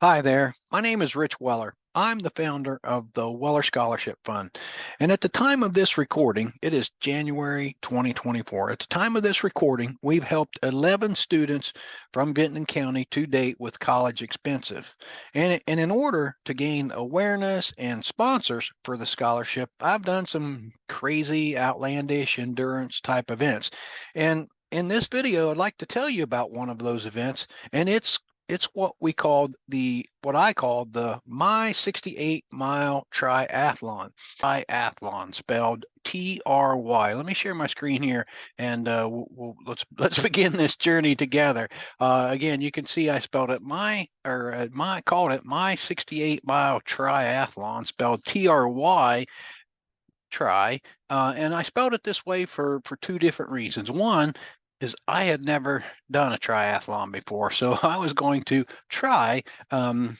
Hi there. My name is Rich Weller. I'm the founder of the Weller Scholarship Fund. And at the time of this recording, it is January 2024. At the time of this recording, we've helped 11 students from Vinton County to date with college expenses. And in order to gain awareness and sponsors for the scholarship, I've done some crazy, outlandish endurance type events. And in this video, I'd like to tell you about one of those events, and it's what I called the My 68-Mile Triathlon. Triathlon, spelled Try. Let me share my screen here, and let's begin this journey together. Again, you can see I spelled it my called it My 68-Mile Triathlon, spelled Try. Try, and I spelled it this way for two different reasons. One is I had never done a triathlon before, so I was going to try um,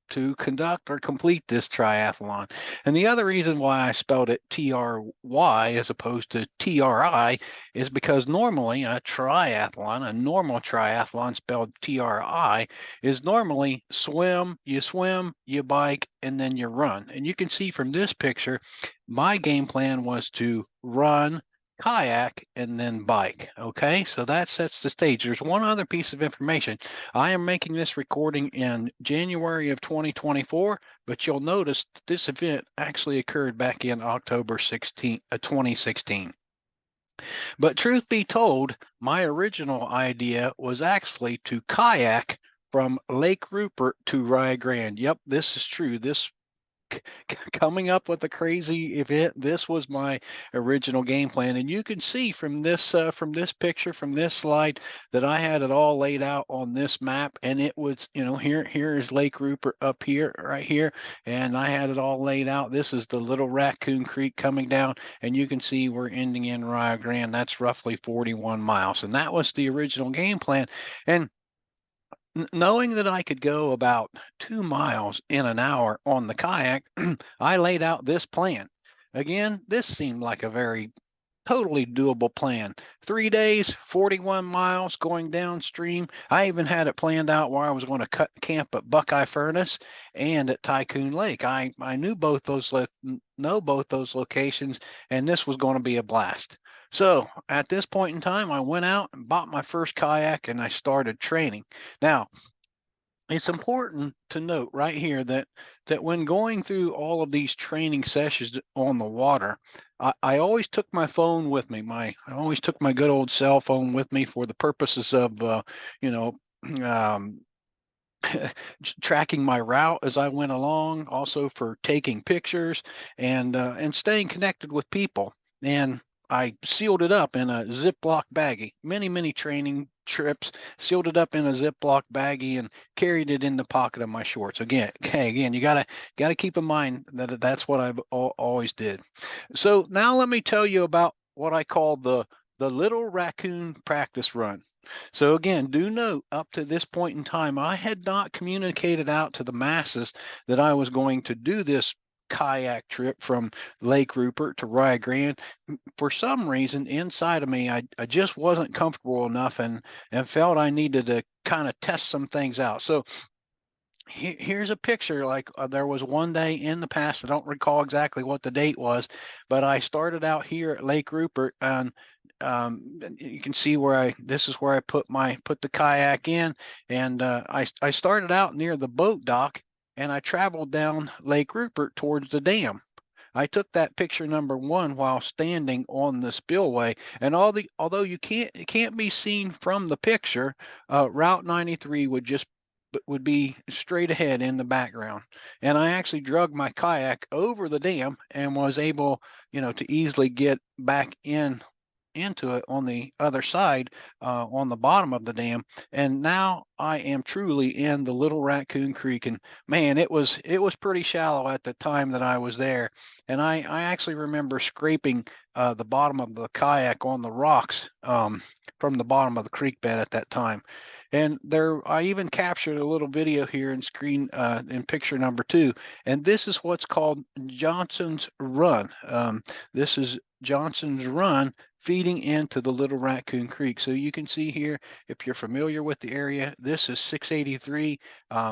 to conduct or complete this triathlon. And the other reason why I spelled it Try as opposed to Tri is because normally a normal triathlon spelled Tri, is normally swim, you bike, and then you run. And you can see from this picture, my game plan was to run, kayak, and then bike. Okay, so that sets the stage. There's one other piece of information. I am making this recording in January of 2024, but you'll notice that this event actually occurred back in October 16th, 2016. But truth be told, my original idea was actually to kayak from Lake Rupert to Rio Grande. Yep, this is true. This coming up with a crazy event. This was my original game plan, and you can see from this picture, from this slide, that I had it all laid out on this map. And it was, here is Lake Rupert up here, right here, and I had it all laid out. This is the Little Raccoon Creek coming down, and you can see we're ending in Rio Grande. That's roughly 41 miles, and that was the original game plan. And knowing that I could go about 2 miles in an hour on the kayak, I laid out this plan. Again, this seemed like a very totally doable plan. 3 days, 41 miles going downstream. I even had it planned out where I was going to cut camp at Buckeye Furnace and at Tycoon Lake. I knew know both those locations, and this was going to be a blast. So at this point in time, I went out and bought my first kayak and I started training. Now, it's important to note right here that when going through all of these training sessions on the water, I always took my phone with me. I always took my good old cell phone with me for the purposes of you know um, tracking my route as I went along, also for taking pictures and staying connected with people. And I sealed it up in a Ziploc baggie. Many training trips, sealed it up in a Ziploc baggie and carried it in the pocket of my shorts. Again, you gotta keep in mind that that's what I've always did. So now let me tell you about what I call the Little Raccoon Practice Run. So again, do note up to this point in time, I had not communicated out to the masses that I was going to do this kayak trip from Lake Rupert to Rio Grande. For some reason inside of me, I just wasn't comfortable enough and felt I needed to kind of test some things out. So here's a picture. Like there was one day in the past, I don't recall exactly what the date was, but I started out here at Lake Rupert, and you can see where this is where I put the kayak in, and I started out near the boat dock, and I traveled down Lake Rupert towards the dam. I took that picture number one while standing on the spillway, and although it can't be seen from the picture, Route 93 would be straight ahead in the background. And I actually drug my kayak over the dam and was able, to easily get back into it on the other side, on the bottom of the dam. And now I am truly in the Little Raccoon Creek. And man, it was pretty shallow at the time that I was there. And I actually remember scraping the bottom of the kayak on the rocks, from the bottom of the creek bed at that time. And there, I even captured a little video here in picture number two. And this is what's called Johnson's Run. This is Johnson's Run feeding into the Little Raccoon Creek. So you can see here, if you're familiar with the area, this is 683,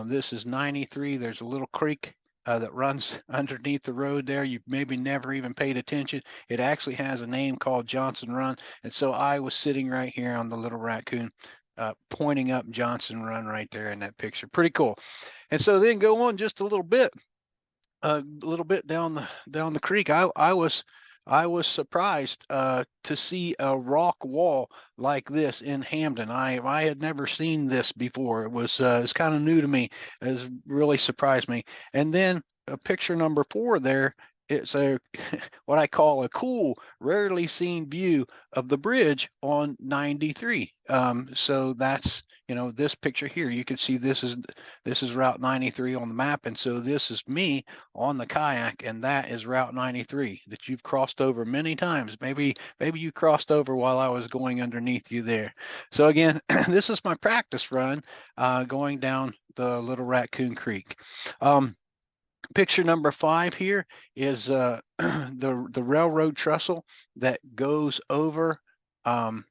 this is 93. There's a little creek that runs underneath the road there. You maybe never even paid attention. It actually has a name called Johnson Run. And so I was sitting right here on the Little Raccoon, pointing up Johnson Run right there in that picture. Pretty cool. And so then go on just a little bit down the creek. I was surprised to see a rock wall like this in Hamden. I had never seen this before. It's kind of new to me. It's really surprised me. And then picture number 4 there. It's a what I call a cool, rarely seen view of the bridge on 93. So that's, this picture here. You can see this is Route 93 on the map, and so this is me on the kayak, and that is Route 93 that you've crossed over many times. Maybe you crossed over while I was going underneath you there. So again, this is my practice run going down the Little Raccoon Creek. Picture number 5 here is the railroad trestle that goes over um,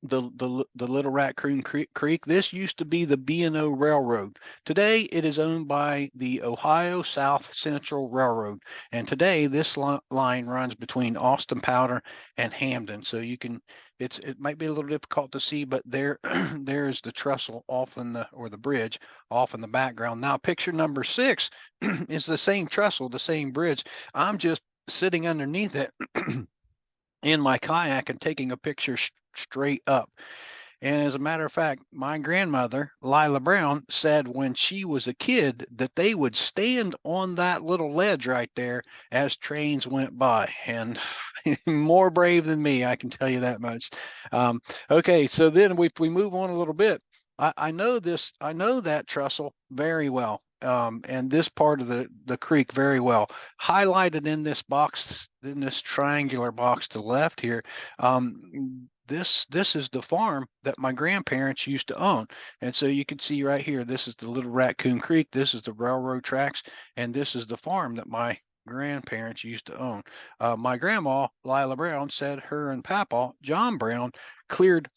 the Little Raccoon Creek. This used to be the B&O Railroad. Today, it is owned by the Ohio South Central Railroad, and today this line runs between Austin Powder and Hamden. So it might be a little difficult to see, but there there's the trestle off in the bridge off in the background. Now, picture number 6 is the same trestle, the same bridge. I'm just sitting underneath it in my kayak and taking a picture straight up. And as a matter of fact, my grandmother, Lila Brown, said when she was a kid that they would stand on that little ledge right there as trains went by. And more brave than me, I can tell you that much. Okay, so then we move on a little bit. I know that trestle very well. And this part of the creek very well. Highlighted in this box, in this triangular box to the left here, this is the farm that my grandparents used to own. And so you can see right here, this is the Little Raccoon Creek, this is the railroad tracks, and this is the farm that my grandparents used to own. My grandma, Lila Brown, said her and Papa, John Brown, cleared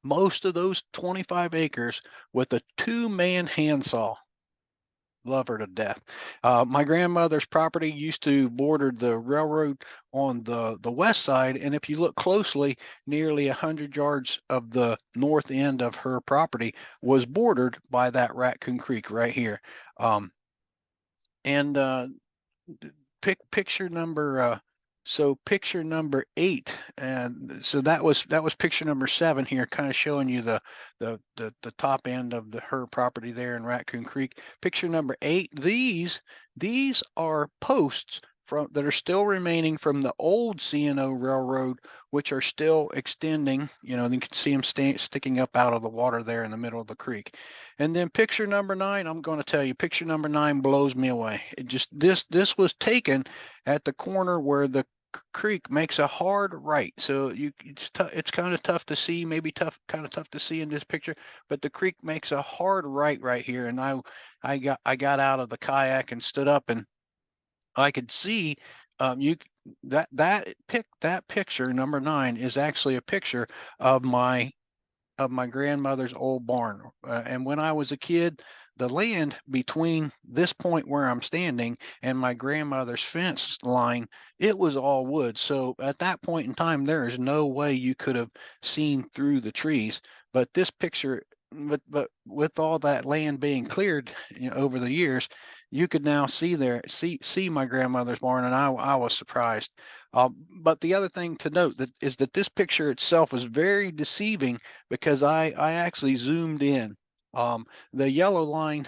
most of those 25 acres with a 2-man handsaw. Love her to death. My grandmother's property used to border the railroad on the west side, and if you look closely, nearly 100 yards of the north end of her property was bordered by that Raccoon Creek right here. And picture number picture number 8, and so that was picture number 7 here, kind of showing you the top end of her property there in Raccoon Creek. Picture number 8, these are posts that are still remaining from the old C&O Railroad, which are still extending. You can see them sticking up out of the water there in the middle of the creek. And then picture number 9, I'm going to tell you, picture number 9 blows me away. It just this was taken at the corner where the creek makes a hard right. So it's kind of tough to see, maybe kind of tough to see in this picture, but the creek makes a hard right here. And I got out of the kayak and stood up, and I could see that picture number 9 is actually a picture of my grandmother's old barn. And when I was a kid, the land between this point where I'm standing and my grandmother's fence line, it was all wood. So at that point in time, there is no way you could have seen through the trees. But this picture, but with all that land being cleared, over the years, you could now see my grandmother's barn, and I was surprised. But the other thing to note is that this picture itself is very deceiving because I actually zoomed in. The yellow line,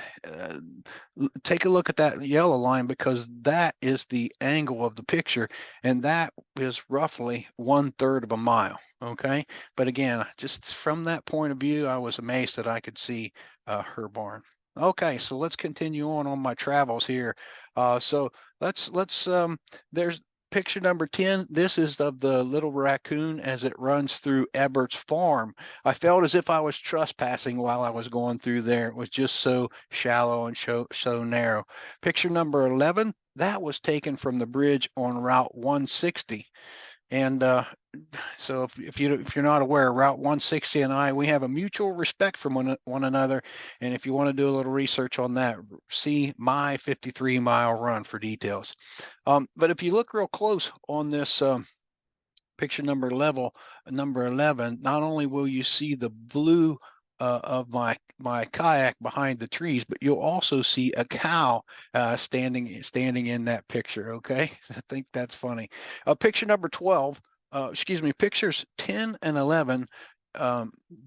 take a look at that yellow line, because that is the angle of the picture, and that is roughly 1/3 of a mile. Okay. But again, just from that point of view, I was amazed that I could see her barn. Okay, so let's continue on my travels here. So there's picture number 10. This is of the Little Raccoon as it runs through Ebert's farm. I felt as if I was trespassing while I was going through there. It was just so shallow and so narrow. Picture number 11, that was taken from the bridge on Route 160. And so if you're not aware, Route 160 and we have a mutual respect for one another. And if you want to do a little research on that, see my 53-mile run for details. But if you look real close on this picture number 11, not only will you see the blue of my kayak behind the trees, but you'll also see a cow standing in that picture. Okay, I think that's funny. Picture number 12, excuse me, pictures 10 and 11.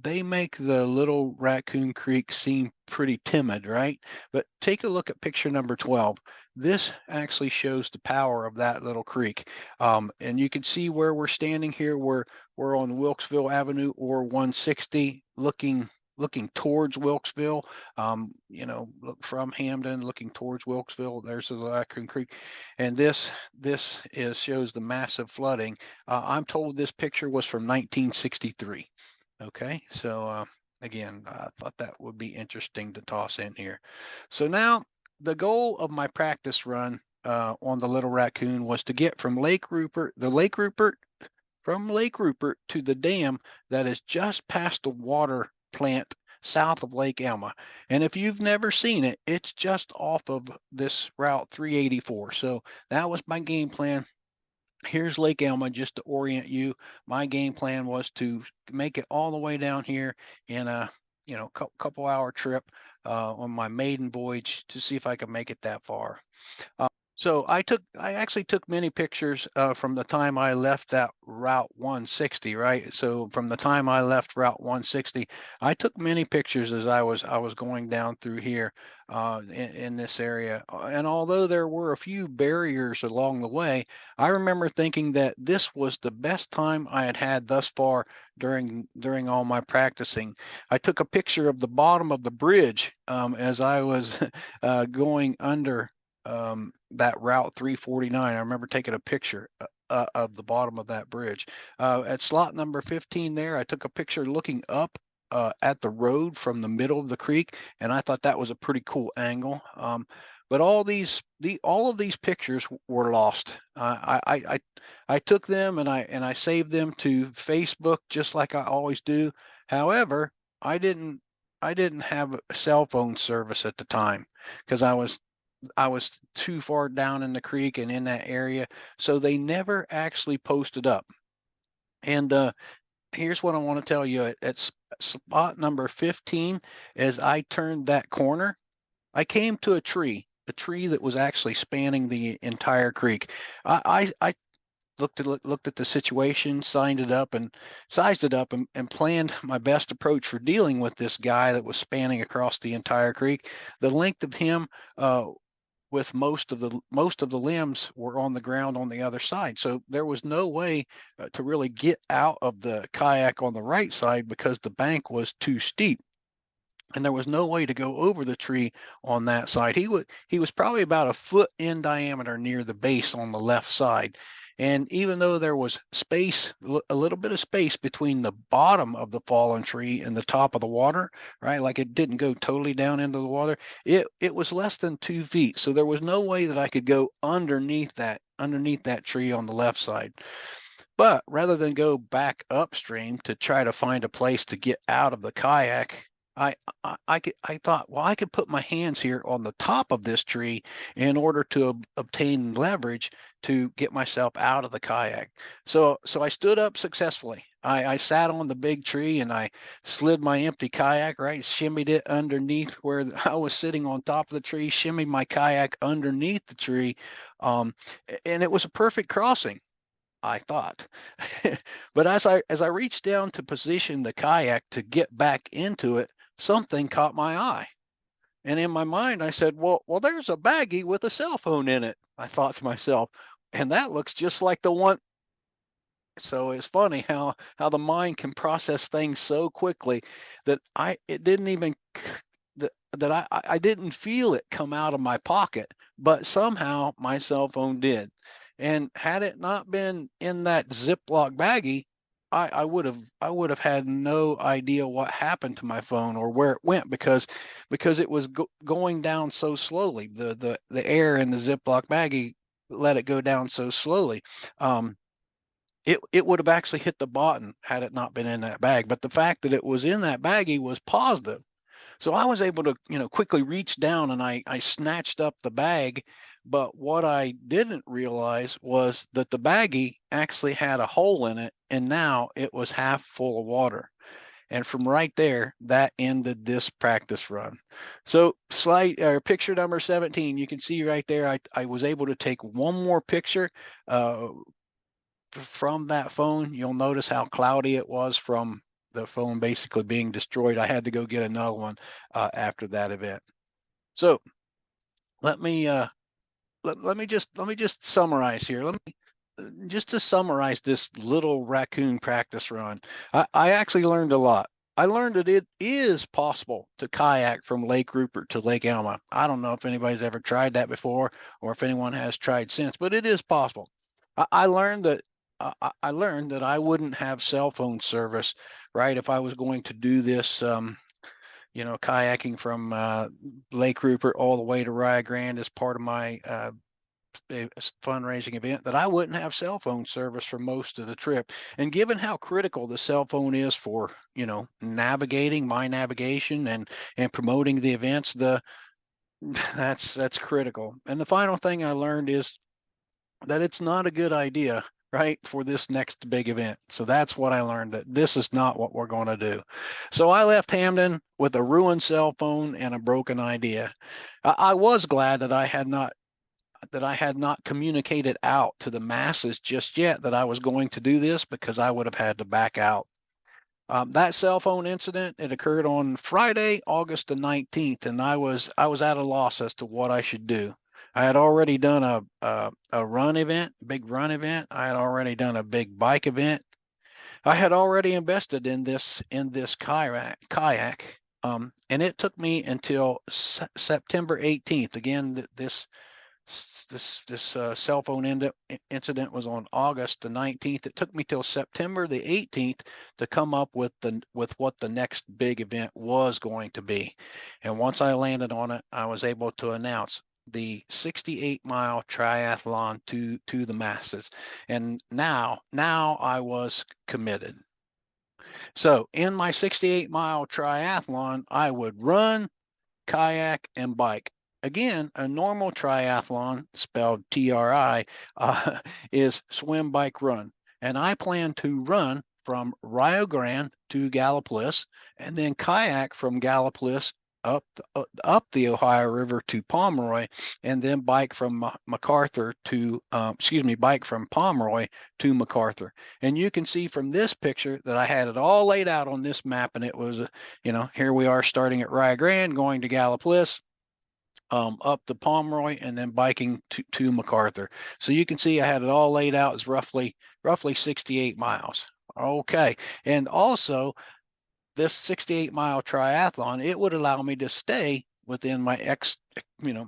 They make the little Raccoon Creek seem pretty timid, right? But take a look at picture number 12. This actually shows the power of that little creek. And you can see where we're standing here. We're on Wilkesville Avenue or 160, looking towards Wilkesville. Look from Hamden, looking towards Wilkesville. There's the Raccoon Creek, and this is shows the massive flooding. I'm told this picture was from 1963. Okay, so again, I thought that would be interesting to toss in here. So now the goal of my practice run on the Little Raccoon was to get from from Lake Rupert to the dam that is just past the water plant south of Lake Elma. And if you've never seen it, it's just off of this Route 384. So that was my game plan. Here's Lake Elma, just to orient you. My game plan was to make it all the way down here in a couple hour trip on my maiden voyage to see if I could make it that far. So I actually took many pictures from the time I left that Route 160, right? So from the time I left Route 160, I took many pictures as I was going down through here in this area. And although there were a few barriers along the way, I remember thinking that this was the best time I had had thus far during all my practicing. I took a picture of the bottom of the bridge as I was going under that Route 349. I remember taking a picture of the bottom of that bridge. At slot number 15 there, I took a picture looking up at the road from the middle of the creek, and I thought that was a pretty cool angle. But all of these pictures were lost. I took them and I saved them to Facebook just like I always do. However, I didn't I didn't have a cell phone service at the time because I was too far down in the creek and in that area, so they never actually posted up. And here's what I want to tell you: at spot number 15, as I turned that corner, I came to a tree that was actually spanning the entire creek. I looked at the situation, signed it up, and sized it up, and planned my best approach for dealing with this guy that was spanning across the entire creek. The length of him with most of the limbs were on the ground on the other side. So there was no way to really get out of the kayak on the right side because the bank was too steep. And there was no way to go over the tree on that side. He was probably about a foot in diameter near the base on the left side. And even though there was space, a little bit of space between the bottom of the fallen tree and the top of the water, right? Like it didn't go totally down into the water. It was less than 2 feet. So there was no way that I could go underneath that tree on the left side. But rather than go back upstream to try to find a place to get out of the kayak, I thought, well, I could put my hands here on the top of this tree in order to obtain leverage to get myself out of the kayak. So I stood up successfully. I sat on the big tree and I slid my empty kayak, right, shimmied it underneath where I was sitting on top of the tree, shimmied my kayak underneath the tree, um, and it was a perfect crossing. I thought. But as I reached down to position the kayak to get back into it, something caught my eye. And in my mind, I said, well, there's a baggie with a cell phone in it. I thought to myself, and that looks just like the one. So it's funny how the mind can process things so quickly that it didn't even that I didn't feel it come out of my pocket, but somehow my cell phone did. And had it not been in that Ziploc baggie, I would have had no idea what happened to my phone or where it went because it was going down so slowly. The air in the Ziploc baggie let it go down so slowly. Um, it would have actually hit the bottom had it not been in that bag. But the fact that it was in that baggie was positive. So I was able to, quickly reach down and I snatched up the bag. But what I didn't realize was that the baggie actually had a hole in it, and now it was half full of water. And from right there, that ended this practice run. So picture number 17, you can see right there, I was able to take one more picture uh, from that phone. You'll notice how cloudy it was from the phone basically being destroyed. I had to go get another one after that event. So let me let me just summarize here. Let me just to summarize this little raccoon practice run. I actually learned a lot. I learned that it is possible to kayak from Lake Rupert to Lake Elma. I don't know if anybody's ever tried that before or if anyone has tried since, but it is possible. I learned that I learned that I wouldn't have cell phone service, right, if I was going to do this. Kayaking from Lake Rupert all the way to Rio Grande as part of my fundraising event, that I wouldn't have cell phone service for most of the trip. And given how critical the cell phone is for, navigating my navigation and promoting the events, the that's critical. And the final thing I learned is that it's not a good idea, right, for this next big event. So that's what I learned, that this is not what we're going to do. So I left Hamden with a ruined cell phone and a broken idea. I was glad that I had not communicated out to the masses just yet that I was going to do this, because I would have had to back out. That cell phone incident, it occurred on Friday, August the 19th, and I was at a loss as to what I should do. I had already done a run event, big run event. I had already done a big bike event. I had already invested in this kayak. And it took me until September 18th. Again, this cell phone incident was on August the 19th. It took me till September the 18th to come up with what the next big event was going to be. And once I landed on it, I was able to announce the 68-mile triathlon to the masses. And now I was committed. So in my 68-mile triathlon, I would run, kayak, and bike. Again, a normal triathlon, spelled TRI, is swim, bike, run. And I plan to run from Rio Grande to Gallipolis, and then kayak from Gallipolis up the Ohio River to Pomeroy, and then bike from McArthur to, bike from Pomeroy to McArthur. And you can see from this picture that I had it all laid out on this map, and it was, here we are starting at Rio Grande, going to Gallipolis, up to Pomeroy, and then biking to McArthur. So you can see I had it all laid out as roughly 68 miles. Okay. And also this 68-mile triathlon, it would allow me to stay within my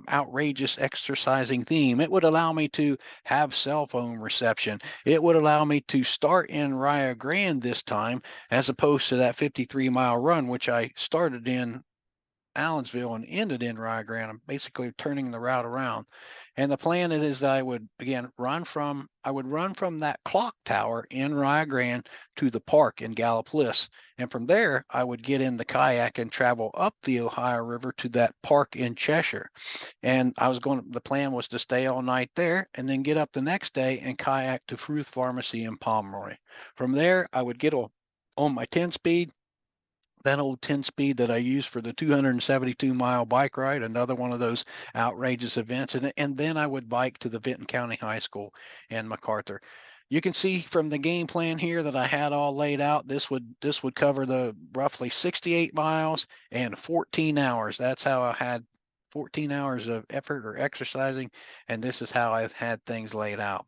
outrageous exercising theme. It would allow me to have cell phone reception. It would allow me to start in Rio Grande this time, as opposed to that 53-mile run, which I started in Allensville and ended in Rio Grande. I'm basically turning the route around. And the plan is that I would again run from that clock tower in Rio Grande to the park in Gallipolis. And from there, I would get in the kayak and travel up the Ohio River to that park in Cheshire. And the plan was to stay all night there and then get up the next day and kayak to Fruth Pharmacy in Pomeroy. From there, I would get on my 10-speed, that old 10-speed that I used for the 272-mile bike ride, another one of those outrageous events. And then I would bike to the Vinton County High School in McArthur. You can see from the game plan here that I had all laid out. This would cover the roughly 68 miles and 14 hours. That's how I had 14 hours of effort or exercising, and this is how I've had things laid out.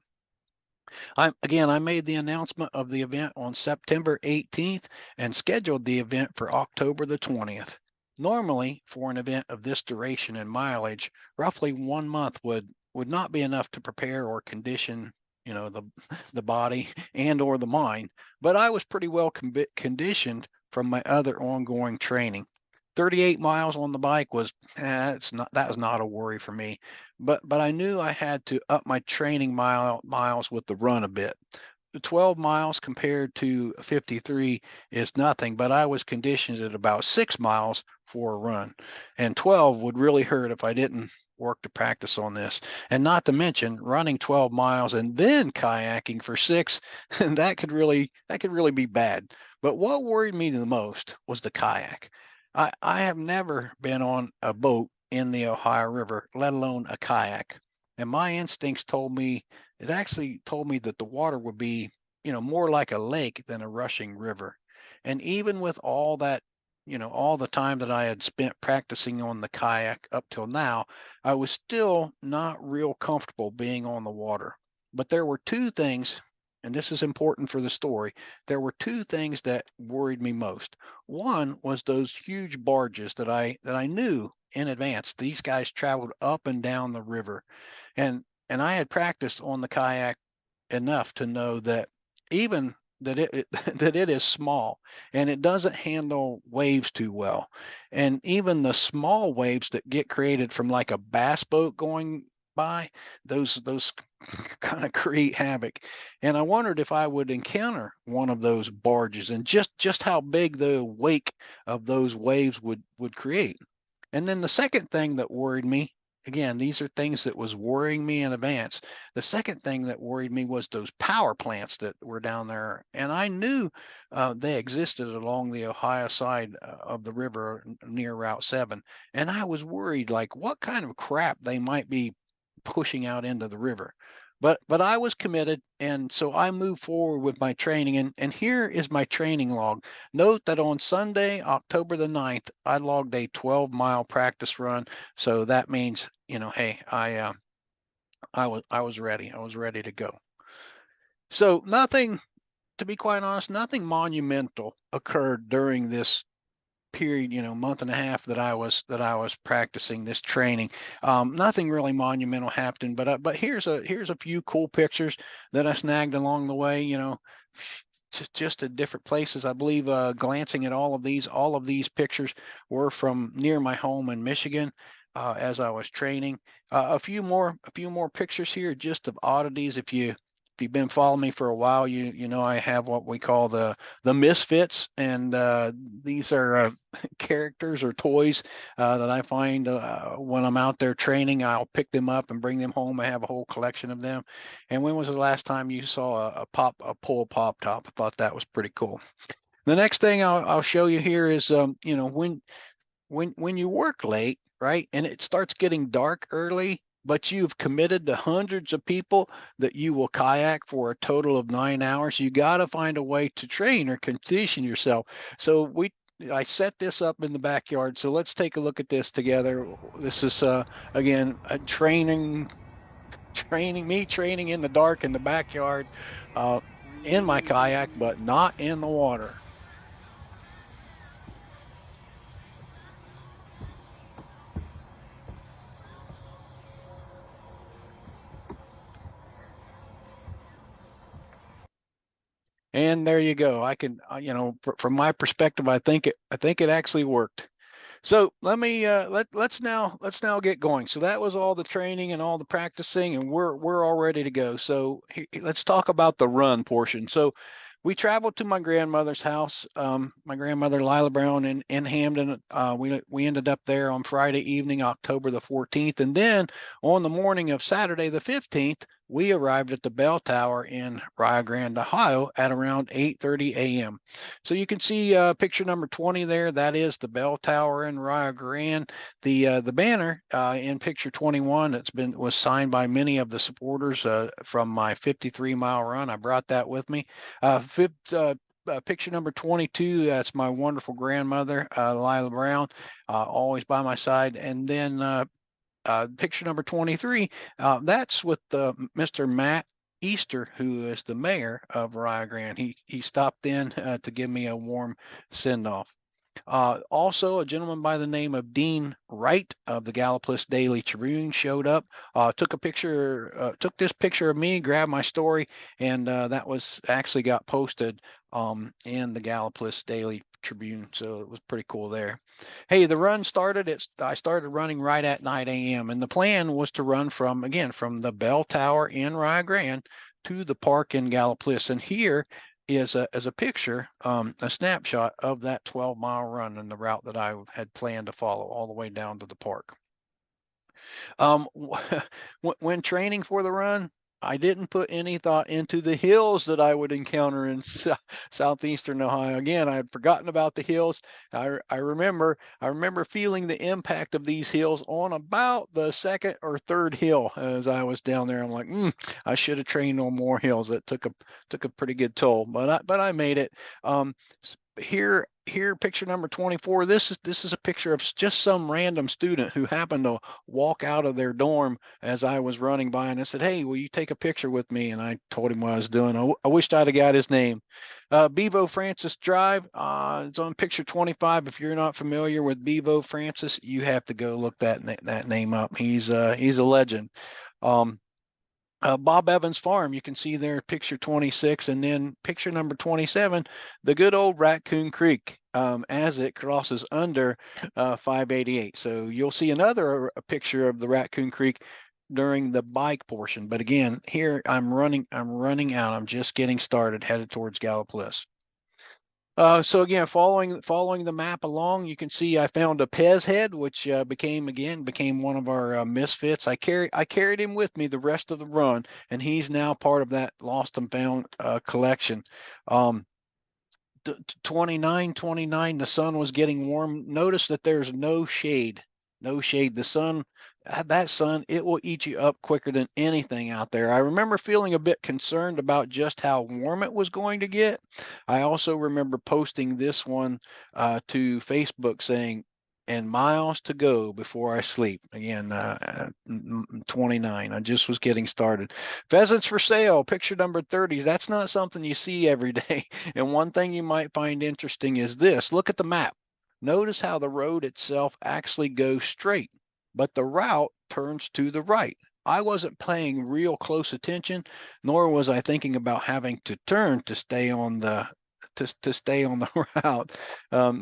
I made the announcement of the event on September 18th and scheduled the event for October the 20th. Normally, for an event of this duration and mileage, roughly 1 month would not be enough to prepare or condition, the body and or the mind. But I was pretty well conditioned from my other ongoing training. 38 miles on the bike was that was not a worry for me, but I knew I had to up my training miles with the run a bit. 12 miles compared to 53 is nothing, but I was conditioned at about 6 miles for a run, and 12 would really hurt if I didn't work to practice on this. And not to mention running 12 miles and then kayaking for six, that could really be bad. But what worried me the most was the kayak. I have never been on a boat in the Ohio River, let alone a kayak. And my instincts told me, it actually told me that the water would be, more like a lake than a rushing river. And even with all that, all the time that I had spent practicing on the kayak up till now, I was still not real comfortable being on the water. But there were two things, and this is important for the story. There were two things that worried me most. One was those huge barges that I knew in advance. These guys traveled up and down the river, and I had practiced on the kayak enough to know that even that it that it is small and it doesn't handle waves too well. And even the small waves that get created from like a bass boat going by, those kind of create havoc. And I wondered if I would encounter one of those barges and just how big the wake of those waves would create. And then the second thing that worried me, again, these are things that was worrying me in advance. The second thing that worried me was those power plants that were down there. And I knew they existed along the Ohio side of the river near Route 7. And I was worried, like, what kind of crap they might be pushing out into the river. But I was committed, and so I moved forward with my training. And here is my training log. Note that on Sunday, October the 9th, I logged a 12-mile practice run. So that means, hey, I was ready. I was ready to go. So nothing, to be quite honest, nothing monumental occurred during this period, month and a half that I was practicing this training. Nothing really monumental happened, but here's a few cool pictures that I snagged along the way. Just at different places. I believe glancing at all of these pictures were from near my home in Michigan. As I was training, a few more pictures here, just of oddities. If you've been following me for a while, you know I have what we call the misfits, and these are characters or toys that I find when I'm out there training. I'll pick them up and bring them home. I have a whole collection of them. And when was the last time you saw a pull pop top? I thought that was pretty cool. The next thing I'll show you here is when you work late, right, and it starts getting dark early, but you've committed to hundreds of people that you will kayak for a total of 9 hours, you got to find a way to train or condition yourself. So I set this up in the backyard. So let's take a look at this together. This is again a training in the dark in the backyard, uh, in my kayak, but not in the water. And there you go. I can, from my perspective, I think it actually worked. So let's now get going. So that was all the training and all the practicing, and we're all ready to go. So let's talk about the run portion. So we traveled to my grandmother's house, my grandmother Lila Brown in Hamden. We ended up there on Friday evening, October the 14th, and then on the morning of Saturday the 15th, we arrived at the bell tower in Rio Grande, Ohio, at around 8:30 a.m. So you can see picture number 20 there. That is the bell tower in Rio Grande. The banner in picture 21 was signed by many of the supporters from my 53-mile run. I brought that with me. Picture number 22, that's my wonderful grandmother, Lila Brown, always by my side. And then picture number 23, that's with Mr. Matt Easter, who is the mayor of Rio Grande. He stopped in to give me a warm send off. Also, a gentleman by the name of Dean Wright of the Gallipolis Daily Tribune showed up, took this picture of me, grabbed my story, and that was actually got posted in the Gallipolis Daily Tribune. So it was pretty cool there. Hey, the run started. I started running right at 9 a.m. and the plan was to run from the bell tower in Rio Grande to the park in Gallipolis. And here is a picture, a snapshot of that 12-mile run and the route that I had planned to follow all the way down to the park. When training for the run, I didn't put any thought into the hills that I would encounter in southeastern Ohio. Again, I had forgotten about the hills. I remember feeling the impact of these hills on about the second or third hill as I was down there. I'm like, I should have trained on more hills. That took a pretty good toll, but I made it. Here, picture number 24. This is a picture of just some random student who happened to walk out of their dorm as I was running by, and I said, "Hey, will you take a picture with me?" And I told him what I was doing. I wished I'd have got his name. Bevo Francis Drive. It's on picture 25. If you're not familiar with Bevo Francis, you have to go look that name up. He's a legend. Bob Evans Farm, you can see there picture 26, and then picture number 27, the good old Raccoon Creek as it crosses under 588. So you'll see another picture of the Raccoon Creek during the bike portion. But again, here I'm running out. I'm just getting started, headed towards Gallipolis. So again, following the map along, you can see I found a Pez head, which became one of our misfits. I carried him with me the rest of the run, and he's now part of that lost and found collection. 29, the sun was getting warm. Notice that there's no shade. The sun, that sun, it will eat you up quicker than anything out there. I remember feeling a bit concerned about just how warm it was going to get. I also remember posting this one to Facebook saying, "And miles to go before I sleep." Again, 29. I just was getting started. Pheasants for sale, picture number 30. That's not something you see every day. And one thing you might find interesting is this. Look at the map. Notice how the road itself actually goes straight, but the route turns to the right. I wasn't paying real close attention, nor was I thinking about having to turn to stay on the route.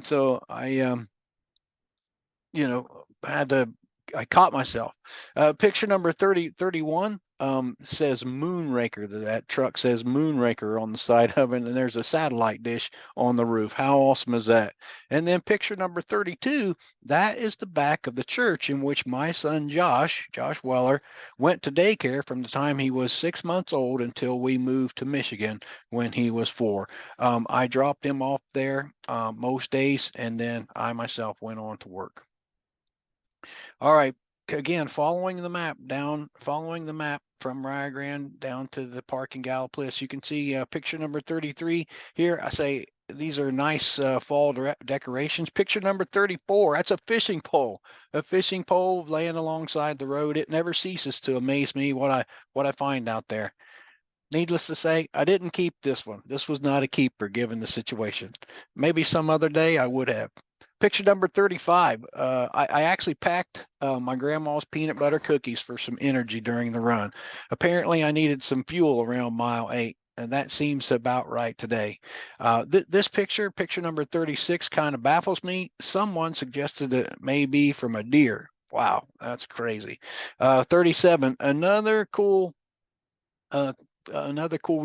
So I caught myself. Picture number 31 says Moonraker. That truck says Moonraker on the side of it, and there's a satellite dish on the roof. How awesome is that? And then picture number 32, that is the back of the church in which my son Josh Weller, went to daycare from the time he was 6 months old until we moved to Michigan when he was 4. I dropped him off there most days, and then I myself went on to work. All right. Again, following the map from Rio Grande down to the park in Gallipolis, you can see picture number 33 here. I say these are nice fall decorations. Picture number 34, that's a fishing pole laying alongside the road. It never ceases to amaze me what I find out there. Needless to say, I didn't keep this one. This was not a keeper given the situation. Maybe some other day I would have. Picture number 35. I actually packed my grandma's peanut butter cookies for some energy during the run. Apparently, I needed some fuel around mile 8, and that seems about right today. This picture number 36, kind of baffles me. Someone suggested it may be from a deer. Wow, that's crazy. 37, another cool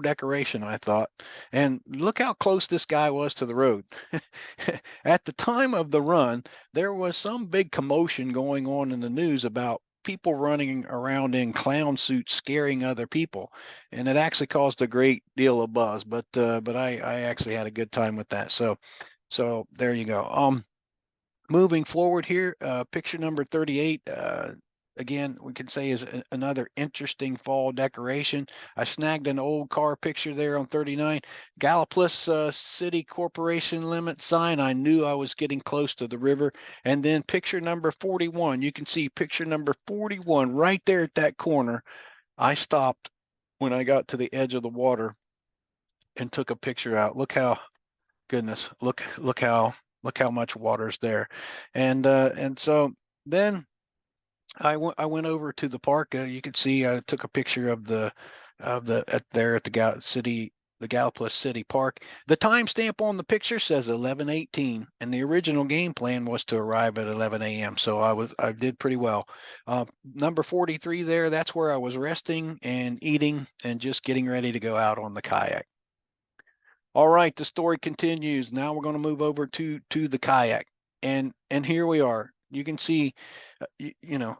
decoration, I thought. And look how close this guy was to the road. At the time of the run, there was some big commotion going on in the news about people running around in clown suits scaring other people, and it actually caused a great deal of buzz. But I actually had a good time with that. So there you go. Moving forward here, picture number 38. Again, we can say is another interesting fall decoration. I snagged an old car picture there on 39. Gallipolis City Corporation limit sign. I knew I was getting close to the river. And then picture number 41. You can see picture number 41 right there at that corner. I stopped when I got to the edge of the water and took a picture out. Look how, goodness, look how much water's there. And so then I went over to the park. You can see I took a picture of the there at the city the Gallipolis City Park. The timestamp on the picture says 11:18, and the original game plan was to arrive at 11 a.m. So I did pretty well. Number 43 there, that's where I was resting and eating and just getting ready to go out on the kayak. All right, the story continues. Now we're going to move over to the kayak, and here we are. You can see,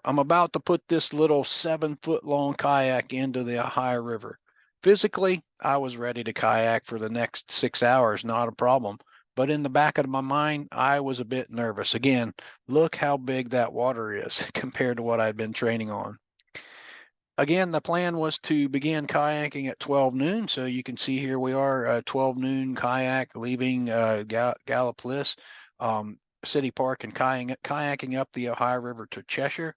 I'm about to put this little 7-foot long kayak into the Ohio River. Physically, I was ready to kayak for the next 6 hours, not a problem. But in the back of my mind, I was a bit nervous. Again, look how big that water is compared to what I'd been training on. Again, the plan was to begin kayaking at 12 noon. So you can see here we are, 12 noon kayak leaving Gallipolis City Park and kayaking up the Ohio River to Cheshire.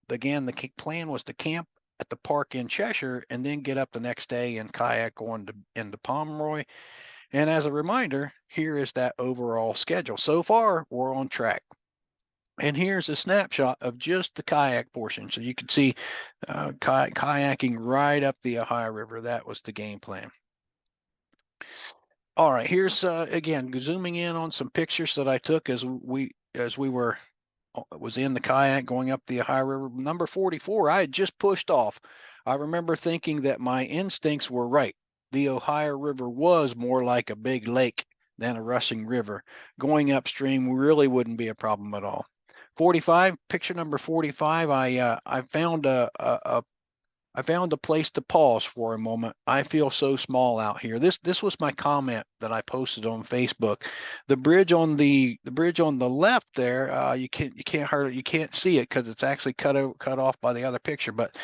Again, the plan was to camp at the park in Cheshire and then get up the next day and kayak into Pomeroy. And as a reminder, here is that overall schedule. So far, we're on track. And here's a snapshot of just the kayak portion. So you can see kayaking right up the Ohio River. That was the game plan. All right, here's again zooming in on some pictures that I took as we was in the kayak going up the Ohio River. Number 44, I had just pushed off. I remember thinking that my instincts were right. The Ohio River was more like a big lake than a rushing river. Going upstream really wouldn't be a problem at all. 45, picture number 45, I found I found a place to pause for a moment. I feel so small out here. This was my comment that I posted on Facebook. The bridge on the left there, you can't see it because it's actually cut off by the other picture. But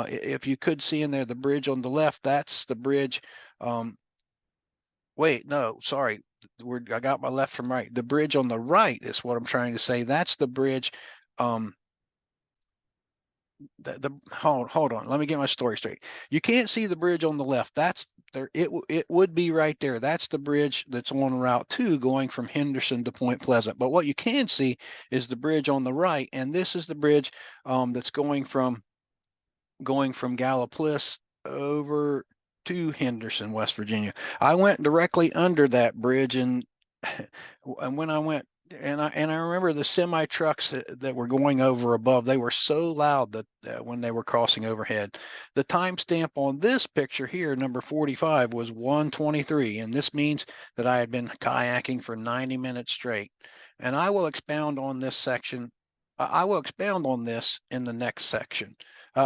if you could see in there, the bridge on the left, that's the bridge. Wait, no, sorry. I got my left from right. The bridge on the right is what I'm trying to say. That's the bridge. Hold on. Let me get my story straight. You can't see the bridge on the left. That's there. It would be right there. That's the bridge that's on Route 2 going from Henderson to Point Pleasant. But what you can see is the bridge on the right, and this is the bridge that's going from Gallipolis over to Henderson, West Virginia. I went directly under that bridge, and and when I went, and I remember the semi trucks that were going over above. They were so loud that when they were crossing overhead. The timestamp on this picture here, number 45, was 1:23, and this means that I had been kayaking for 90 minutes straight. And I will expound on this section. I will expound on this in the next section.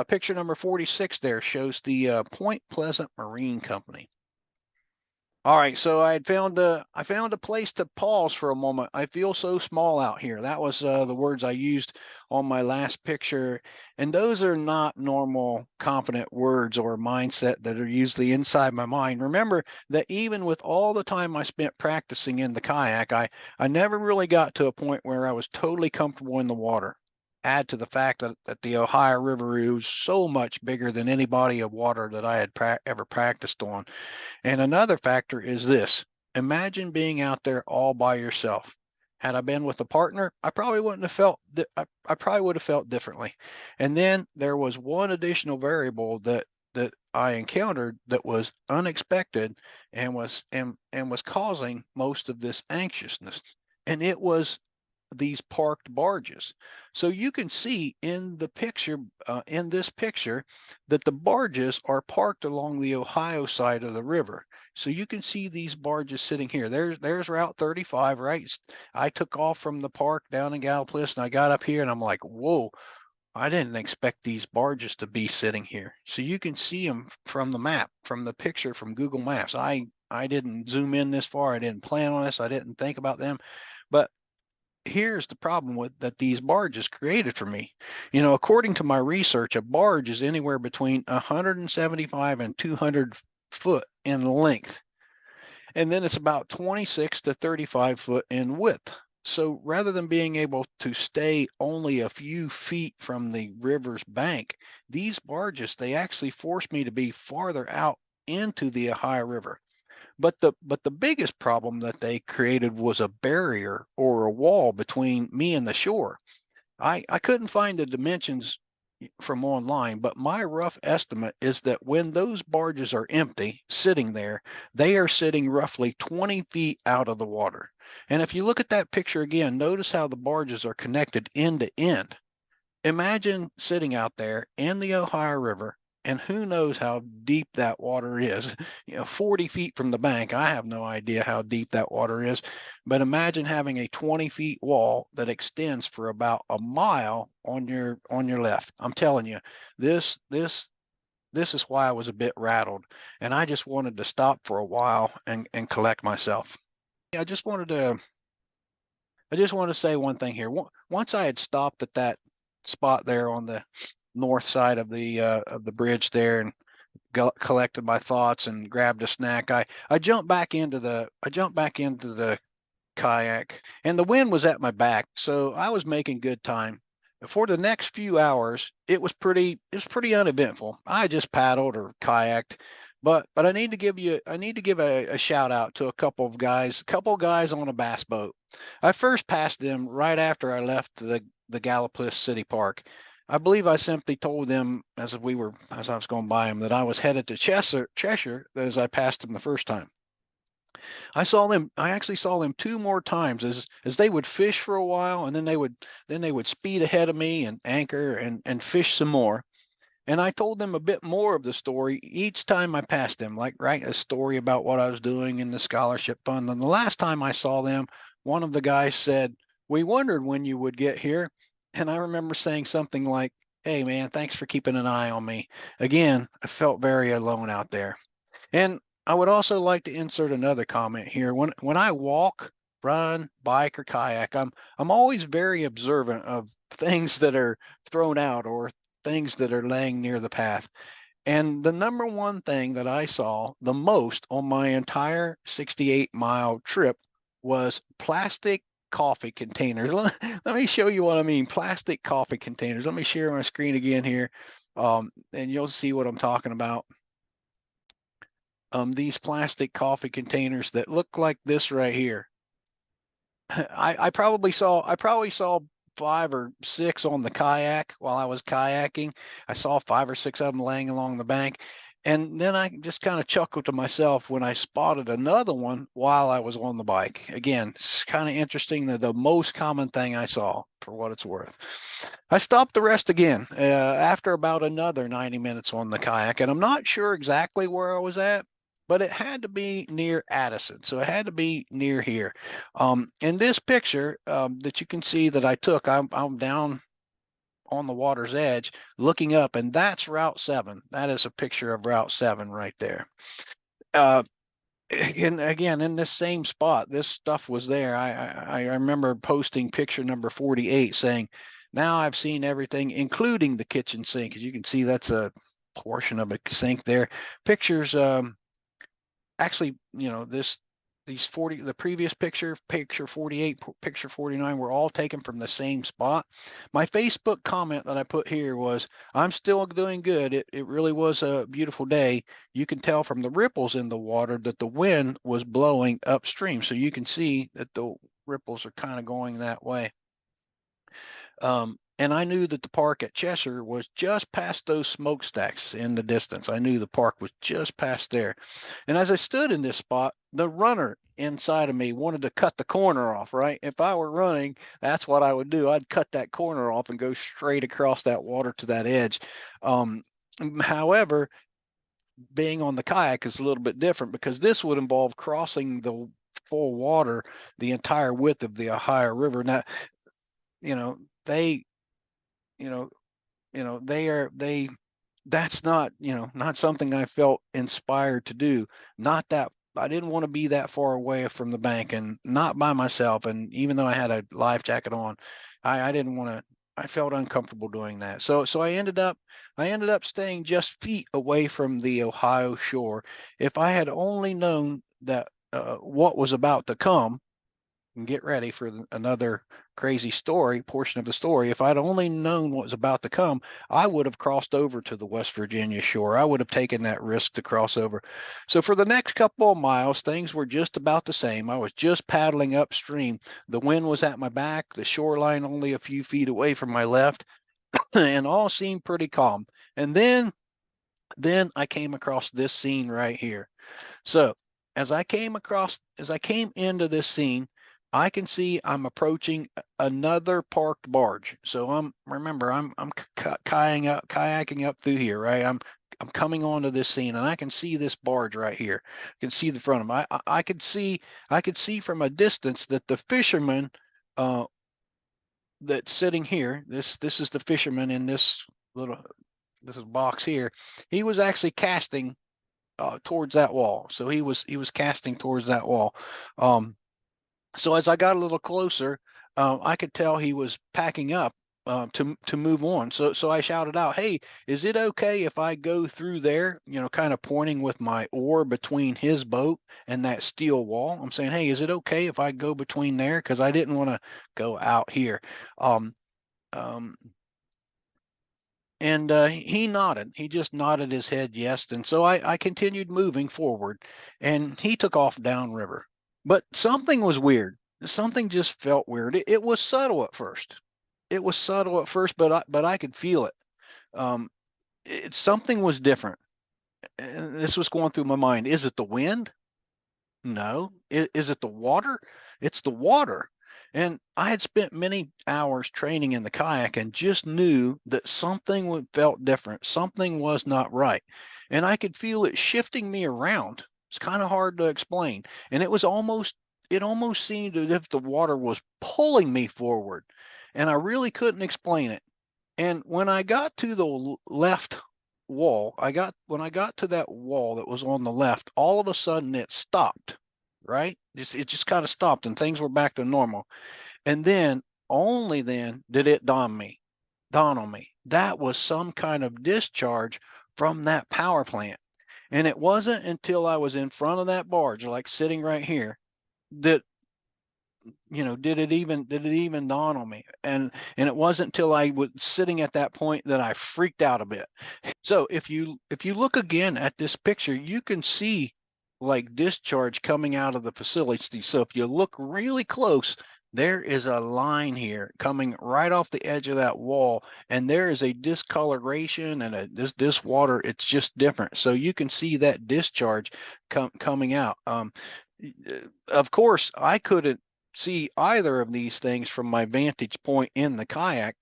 Picture number 46 there shows the Point Pleasant Marine Company. All right, so I found a place to pause for a moment. I feel so small out here. That was the words I used on my last picture, and those are not normal confident words or mindset that are usually inside my mind. Remember that even with all the time I spent practicing in the kayak, I never really got to a point where I was totally comfortable in the water. Add to the fact that the Ohio River is so much bigger than any body of water that I had ever practiced on. And another factor is this: imagine being out there all by yourself. Had I been with a partner, I probably wouldn't have felt I probably would have felt differently. And then there was one additional variable that I encountered that was unexpected and was causing most of this anxiousness. And it was these parked barges. So you can see in the picture, in this picture, that the barges are parked along the Ohio side of the river. So you can see these barges sitting here. There's Route 35, right? I took off from the park down in Gallipolis and I got up here and I'm like, whoa, I didn't expect these barges to be sitting here. So you can see them from the map, from the picture from Google Maps. I didn't zoom in this far. I didn't plan on this. I didn't think about them. But here's the problem with that these barges created for me. According to my research, a barge is anywhere between 175 and 200 foot in length. And then it's about 26 to 35 foot in width. So rather than being able to stay only a few feet from the river's bank, these barges, they actually forced me to be farther out into the Ohio River. But the biggest problem that they created was a barrier or a wall between me and the shore. I couldn't find the dimensions from online, but my rough estimate is that when those barges are empty, sitting there, they are sitting roughly 20 feet out of the water. And if you look at that picture again, notice how the barges are connected end to end. Imagine sitting out there in the Ohio River, and who knows how deep that water is. 40 feet from the bank. I have no idea how deep that water is, but imagine having a 20 feet wall that extends for about a mile on your left. I'm telling you, this is why I was a bit rattled, and I just wanted to stop for a while and collect myself. I just wanted to I just want to say one thing here. Once I had stopped at that spot there on the north side of the bridge there and collected my thoughts and grabbed a snack, I jumped back into the kayak, and the wind was at my back, so I was making good time. For the next few hours, it was pretty uneventful. I just paddled or kayaked, but I need to give a shout out to a couple of guys on a bass boat. I first passed them right after I left the Gallipolis City Park. I believe I simply told them as I was going by them that I was headed to Cheshire as I passed them the first time. I actually saw them two more times as they would fish for a while, and then they would speed ahead of me and anchor and fish some more. And I told them a bit more of the story each time I passed them, like write a story about what I was doing in the scholarship fund. And the last time I saw them, one of the guys said, "We wondered when you would get here." And I remember saying something like, "Hey man, thanks for keeping an eye on me." Again, I felt very alone out there. And I would also like to insert another comment here. When I walk, run, bike, or kayak, I'm always very observant of things that are thrown out or things that are laying near the path. And the number one thing that I saw the most on my entire 68-mile trip was plastic coffee containers. Let me show you what I mean. Plastic coffee containers. Let me share my screen again here, and you'll see what I'm talking about. These plastic coffee containers that look like this right here. I probably saw 5 or 6 on the kayak while I was kayaking. I saw 5 or 6 of them laying along the bank. And then I just kind of chuckled to myself when I spotted another one while I was on the bike. Again, it's kind of interesting that the most common thing I saw, for what it's worth. I stopped the rest again after about another 90 minutes on the kayak, and I'm not sure exactly where I was at, but it had to be near Addison. So it had to be near here. In this picture that you can see that I took, I'm down on the water's edge looking up, and that's Route 7. That is a picture of Route 7 right there. Uh, and again, in this same spot, this stuff was there. I remember posting picture number 48 saying, "Now I've seen everything, including the kitchen sink." As you can see, that's a portion of a sink there. Pictures, actually, these 40, the previous picture 48, picture 49 were all taken from the same spot. My Facebook comment that I put here was, "I'm still doing good. It really was a beautiful day. You can tell from the ripples in the water that the wind was blowing upstream." So you can see that the ripples are kind of going that way. And I knew that the park at Cheshire was just past those smokestacks in the distance. I knew the park was just past there. And as I stood in this spot, the runner inside of me wanted to cut the corner off, right? If I were running, that's what I would do. I'd cut that corner off and go straight across that water to that edge. However, being on the kayak is a little bit different because this would involve crossing the full water, the entire width of the Ohio River. Now, you know, they you know they that's not not something I felt inspired to do. Not that I didn't want to be that far away from the bank and not by myself, and even though I had a life jacket on, I didn't want to. I felt uncomfortable doing that, so I ended up staying just feet away from the Ohio shore. If I had only known that what was about to come, and get ready for another crazy story portion of the story. If I'd only known what was about to come, I would have crossed over to the West Virginia shore. I would have taken that risk to cross over. So for the next couple of miles, things were just about the same. I was just paddling upstream. The wind was at my back, the shoreline only a few feet away from my left. and all seemed pretty calm. And then I came across this scene right here. So as I came into this scene, I can see I'm approaching another parked barge. So I'm kayaking up through here, right? I'm coming onto this scene, and I can see this barge right here. I can see the front of them. I could see from a distance that the fisherman uh, that's sitting here. This is the fisherman in little this is box here. He was actually casting towards that wall. So he was casting towards that wall. Um, so as I got a little closer, I could tell he was packing up to move on. So I shouted out, "Hey, is it okay if I go through there?" Kind of pointing with my oar between his boat and that steel wall. I'm saying, "Hey, is it okay if I go between there?" Because I didn't want to go out here. Um, um, and he nodded. He just nodded his head yes. And so I continued moving forward, and he took off downriver. But something was weird. Something just felt weird. It was subtle at first. It was subtle at first, but I could feel it. Something was different. And this was going through my mind. Is it the wind? No. Is it the water? It's the water. And I had spent many hours training in the kayak and just knew that felt different. Something was not right. And I could feel it shifting me around. It's kind of hard to explain. And it almost seemed as if the water was pulling me forward. And I really couldn't explain it. And when I got to the left wall, when I got to that wall that was on the left, all of a sudden it stopped, right? It just kind of stopped and things were back to normal. And then only then did it dawn on me. That was some kind of discharge from that power plant. And it wasn't until I was in front of that barge, like sitting right here, that did it even dawn on me. And it wasn't until I was sitting at that point that I freaked out a bit. So if you look again at this picture, you can see like discharge coming out of the facility. So if you look really close, there is a line here coming right off the edge of that wall, and there is a discoloration and this water. It's just different. So you can see that discharge coming out. Of course, I couldn't see either of these things from my vantage point in the kayak.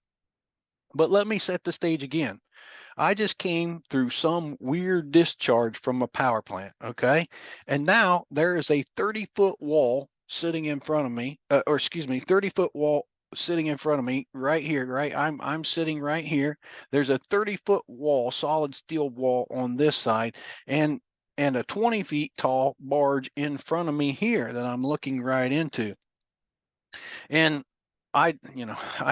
But let me set the stage again. I just came through some weird discharge from a power plant, okay? And now there is a 30-foot wall sitting in front of me, or excuse me, 30-foot wall sitting in front of me right here, right? I'm sitting right here. There's a 30-foot wall, solid steel wall on this side, and a 20 feet tall barge in front of me here that I'm looking right into. And I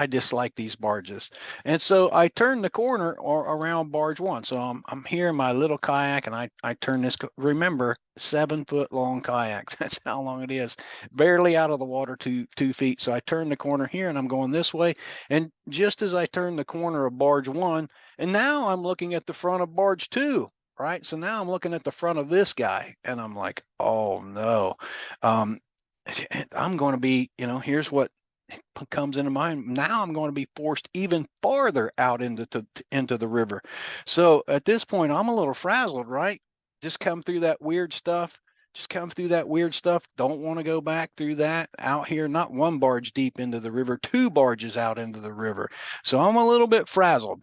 dislike these barges. And so I turned the corner or around barge one. So I'm here in my little kayak, and I turn this, remember, 7-foot long kayak. That's how long it is. Barely out of the water 2 feet. So I turn the corner here and I'm going this way. And just as I turn the corner of barge one, and now I'm looking at the front of barge two. Right. So now I'm looking at the front of this guy, and I'm like, oh no. Um, I'm going to be, here's what comes into mind. Now I'm going to be forced even farther out into the river. So at this point, I'm a little frazzled, right? Just come through that weird stuff. Just come through that weird stuff. Don't want to go back through that out here. Not one barge deep into the river, two barges out into the river. So I'm a little bit frazzled.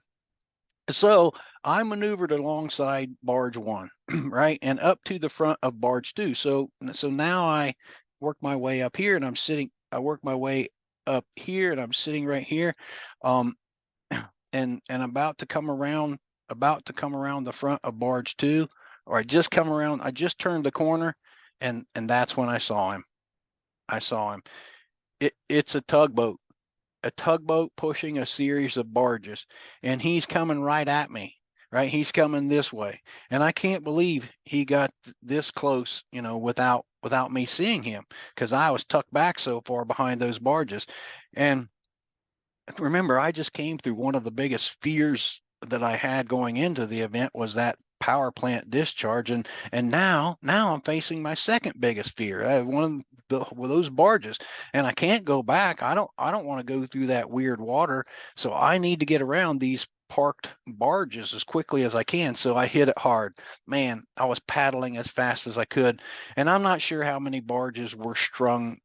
So I maneuvered alongside barge one, right, and up to the front of barge two. So now I work my way up here, and I'm sitting. I work my way up here, and I'm sitting right here, um, and about to come around the front of barge two, or I just come around. I just turned the corner, and that's when I saw him. I saw him. It's a tugboat pushing a series of barges, and he's coming right at me. Right, he's coming this way, and I can't believe he got this close, without me seeing him, because I was tucked back so far behind those barges. And remember, I just came through one of the biggest fears that I had going into the event, was that power plant discharge, and now I'm facing my second biggest fear. I have one of with those barges, and I can't go back. I don't want to go through that weird water, so I need to get around these parked barges as quickly as I can. So I hit it hard. Man, I was paddling as fast as I could, and I'm not sure how many barges were strung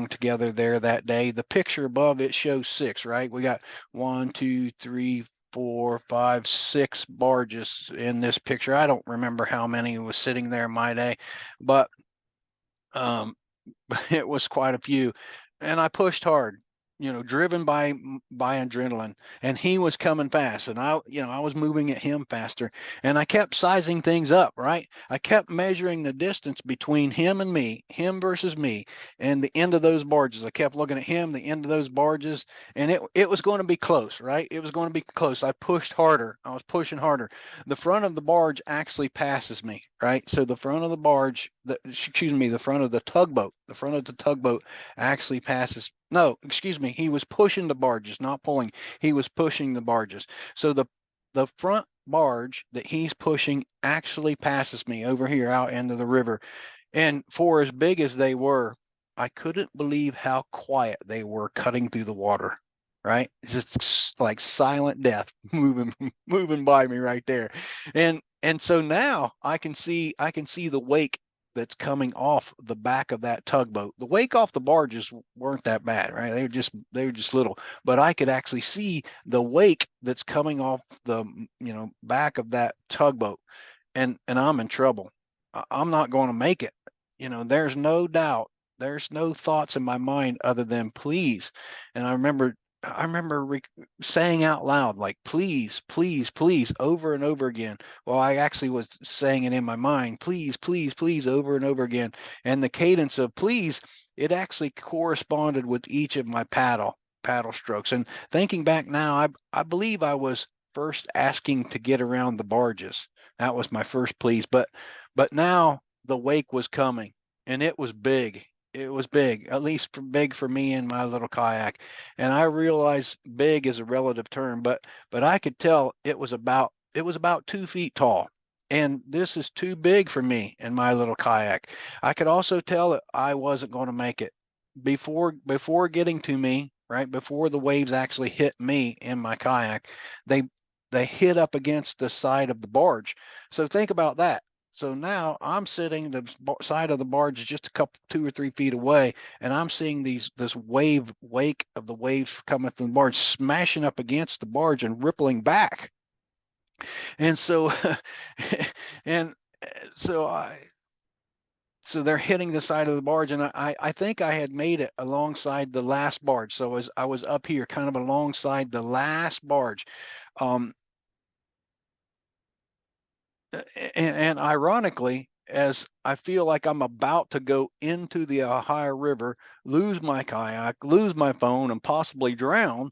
together there that day. The picture above it shows six, right? We got one, two, three, 4, 5, 6 barges in this picture. I don't remember how many was sitting there my day, but um, it was quite a few. And I pushed hard, driven by adrenaline. And he was coming fast, and I was moving at him faster. And I kept sizing things up, right? I kept measuring the distance between him and me, him versus me, and the end of those barges. I kept looking at him, the end of those barges, and it was going to be close, right? It was going to be close. I pushed harder. I was pushing harder. The front of the barge actually passes me, right? So the front of the barge, excuse me, the front of the tugboat, the front of the tugboat actually passes. No, excuse me, he was pushing the barges, not pulling. He was pushing the barges. So the front barge that he's pushing actually passes me over here out into the river. And for as big as they were, I couldn't believe how quiet they were cutting through the water. Right? It's just like silent death moving by me right there. And so now I can see the wake that's coming off the back of that tugboat. The wake off the barges weren't that bad, right? They were just little, but I could actually see the wake that's coming off the back of that tugboat, and I'm in trouble. I'm not going to make it. There's no doubt. There's no thoughts in my mind other than please. And I remember saying out loud, like, please, please, please, over and over again. Well, I actually was saying it in my mind, please, please, please, over and over again. And the cadence of please, it actually corresponded with each of my paddle strokes. And thinking back now, I believe I was first asking to get around the barges. That was my first please. But now the wake was coming, and it was big. It was big, at least big for me in my little kayak. And I realize big is a relative term, but I could tell it was about 2 feet tall. And this is too big for me in my little kayak. I could also tell that I wasn't going to make it before getting to me, right before the waves actually hit me in my kayak. They they hit up against the side of the barge. So think about that. So now I'm sitting, the side of the barge is just a couple, 2 or 3 feet away, and I'm seeing this wake of the waves coming from the barge, smashing up against the barge and rippling back. And so, and so so they're hitting the side of the barge, and I think I had made it alongside the last barge. So as I was up here, kind of alongside the last barge. Um, and ironically, as I feel like I'm about to go into the Ohio River, lose my kayak, lose my phone, and possibly drown,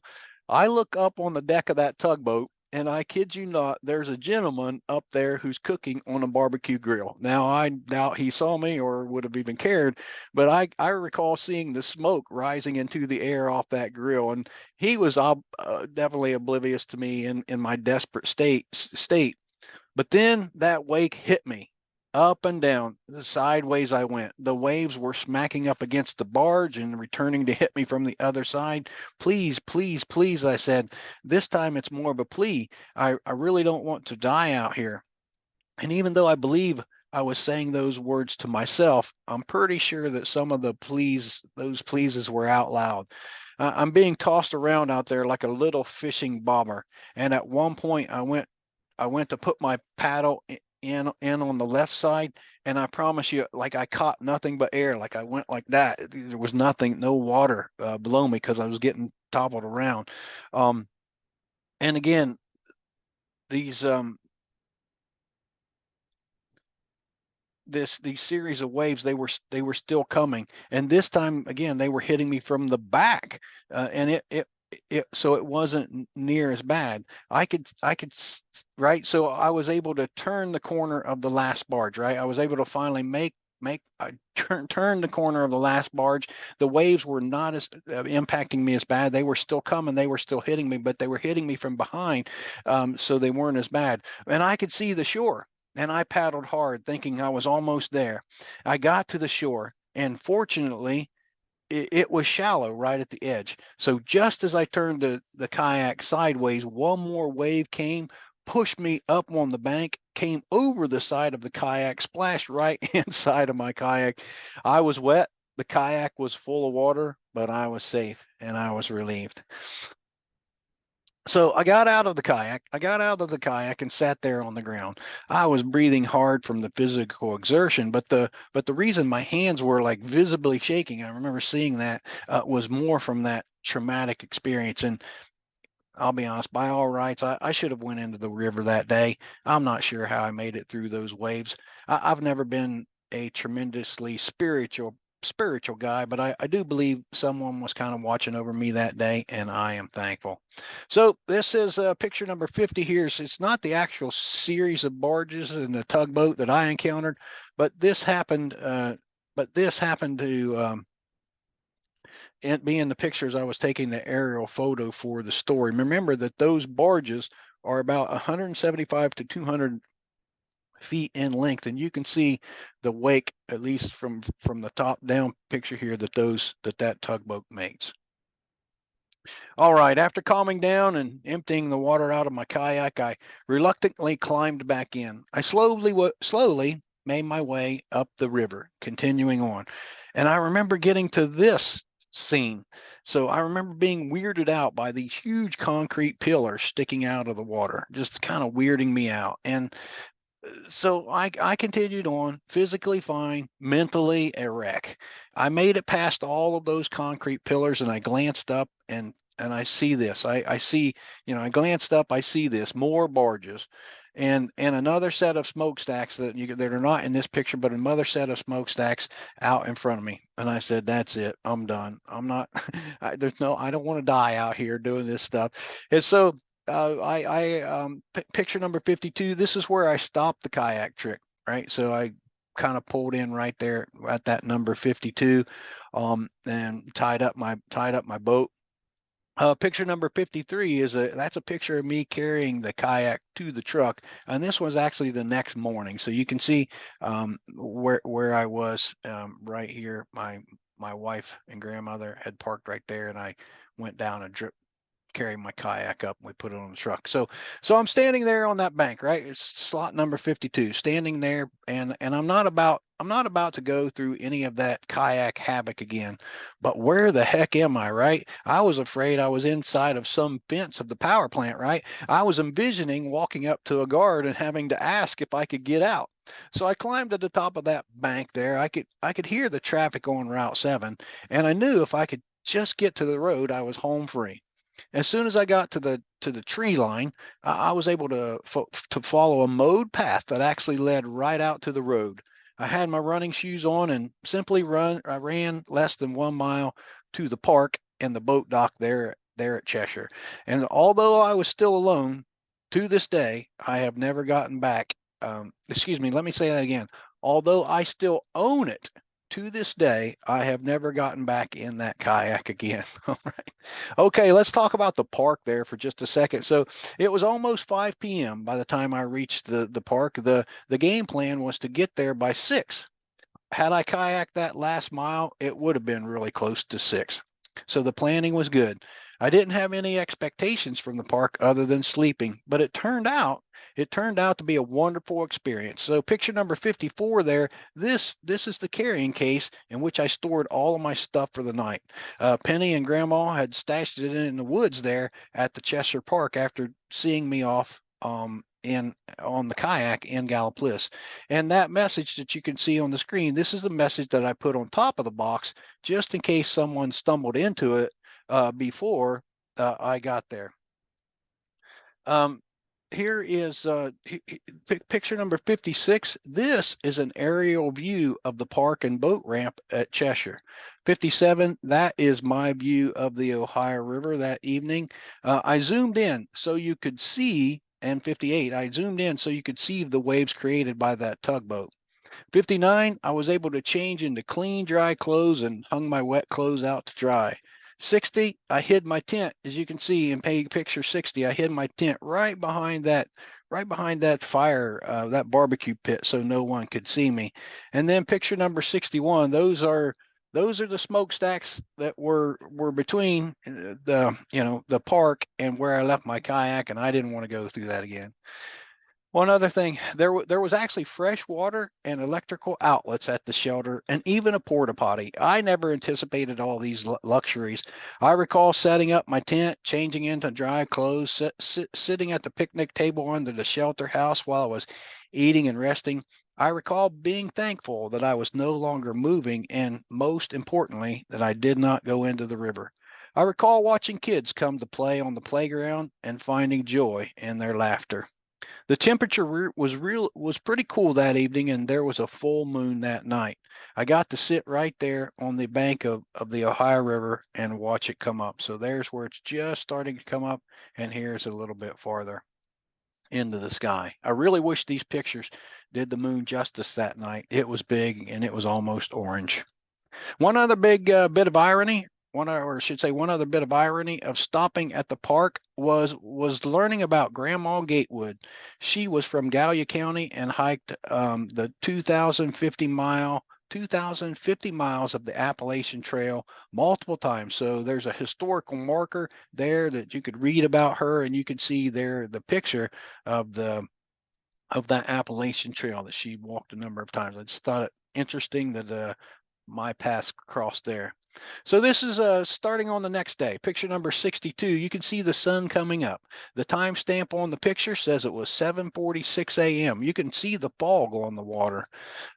I look up on the deck of that tugboat, and I kid you not, there's a gentleman up there who's cooking on a barbecue grill. Now, I doubt he saw me or would have even cared, but I recall seeing the smoke rising into the air off that grill, and he was definitely oblivious to me in my desperate state. But then that wake hit me up and down, sideways I went. The waves were smacking up against the barge and returning to hit me from the other side. Please, please, please, I said. This time it's more of a plea. I really don't want to die out here. And even though I believe I was saying those words to myself, I'm pretty sure that some of those pleases were out loud. I'm being tossed around out there like a little fishing bobber. And at one point, I went to put my paddle in on the left side, and I promise you, like, I caught nothing but air. Like, I went like that. There was nothing, no water below me because I was getting toppled around. Um, and again, these these series of waves, they were still coming, and this time again they were hitting me from the back, and so it wasn't near as bad. I could right. So I was able to turn the corner of the last barge, right? I was able to finally make I turn the corner of the last barge. The waves were not as impacting me as bad. They were still coming, they were still hitting me, but they were hitting me from behind, so they weren't as bad, and I could see the shore. and I paddled hard, thinking I was almost there. I got to the shore, and fortunately, it was shallow right at the edge. So just as I turned the kayak sideways, one more wave came, pushed me up on the bank, came over the side of the kayak, splashed right inside of my kayak. I was wet. The kayak was full of water, but I was safe and I was relieved. So I got out of the kayak. I got out of the kayak and sat there on the ground. I was breathing hard from the physical exertion, but the reason my hands were like visibly shaking, I remember seeing that, was more from that traumatic experience. And I'll be honest, by all rights, I should have went into the river that day. I'm not sure how I made it through those waves. I've never been a tremendously spiritual guy, but I do believe someone was kind of watching over me that day, and I am thankful. So this is picture number 50 here. So it's not the actual series of barges and the tugboat that I encountered, but this happened. But this happened to and being the pictures I was taking the aerial photo for the story. Remember that those barges are about 175 to 200 feet in length, and you can see the wake, at least from the top down picture here, that tugboat makes. All right, after calming down and emptying the water out of my kayak, I reluctantly climbed back in. I slowly made my way up the river, continuing on. And I remember getting to this scene. So I remember being weirded out by these huge concrete pillars sticking out of the water, just kind of weirding me out. And so I continued on, physically fine, mentally a wreck. I made it past all of those concrete pillars, and I glanced up, and I see this. I see, I glanced up, I see this, more barges, and another set of smokestacks that are not in this picture, but another set of smokestacks out in front of me. And I said, "That's it. I'm done. I'm not. I don't want to die out here doing this stuff." And so picture number 52. This is where I stopped the kayak trick, right? So I kind of pulled in right there at that number 52, and tied up my boat. Picture number 53 that's a picture of me carrying the kayak to the truck, and this was actually the next morning. So you can see where I was, right here. My wife and grandmother had parked right there, and I went down and carry my kayak up and we put it on the truck. So I'm standing there on that bank, right? It's slot number 52, standing there, and I'm not about to go through any of that kayak havoc again. But where the heck am I, right? I was afraid I was inside of some fence of the power plant, right? I was envisioning walking up to a guard and having to ask if I could get out. So I climbed to the top of that bank there. I could hear the traffic on Route 7, and I knew if I could just get to the road, I was home free. As soon as I got to the tree line, I was able to follow a mowed path that actually led right out to the road. I had my running shoes on and simply run. I ran less than 1 mile to the park and the boat dock there at Cheshire. And although I was still alone, to this day, I have never gotten back. Excuse me, let me say that again. Although I still own it, to this day, I have never gotten back in that kayak again. All right. Okay, let's talk about the park there for just a second. So it was almost 5 p.m. by the time I reached the park. The game plan was to get there by 6. Had I kayaked that last mile, it would have been really close to 6. So the planning was good. I didn't have any expectations from the park other than sleeping, but it turned out to be a wonderful experience. So picture number 54 there, this is the carrying case in which I stored all of my stuff for the night. Penny and Grandma had stashed it in the woods there at the Cheshire Park after seeing me off in on the kayak in Gallipolis. And that message that you can see on the screen, this is the message that I put on top of the box just in case someone stumbled into it before I got there. Um, Here is picture number 56. This is an aerial view of the park and boat ramp at Cheshire. 57, that is my view of the Ohio River that evening. I zoomed in so you could see, and 58, I zoomed in so you could see the waves created by that tugboat. 59, I was able to change into clean, dry clothes and hung my wet clothes out to dry. 60, I hid my tent. As you can see in picture 60, I hid my tent right behind that right behind that fire, that barbecue pit, so no one could see me. And then picture number 61, those are the smokestacks that were between the park and where I left my kayak, and I didn't want to go through that again. One other thing, there was actually fresh water and electrical outlets at the shelter, and even a porta potty. I never anticipated all these luxuries. I recall setting up my tent, changing into dry clothes, sitting at the picnic table under the shelter house while I was eating and resting. I recall being thankful that I was no longer moving, and most importantly, that I did not go into the river. I recall watching kids come to play on the playground and finding joy in their laughter. The temperature was pretty cool that evening, and there was a full moon that night. I got to sit right there on the bank of the Ohio River and watch it come up. So there's where it's just starting to come up, and here's a little bit farther into the sky. I really wish these pictures did the moon justice that night. It was big and it was almost orange. One other big bit of irony, or I should say, one other bit of irony of stopping at the park was learning about Grandma Gatewood. She was from Gallia County and hiked the 2,050 miles of the Appalachian Trail multiple times. So there's a historical marker there that you could read about her, and you could see there the picture of the of that Appalachian Trail that she walked a number of times. I just thought it interesting that my paths crossed there. So this is starting on the next day. Picture number 62. You can see the sun coming up. The timestamp on the picture says it was 7:46 a.m. You can see the fog on the water.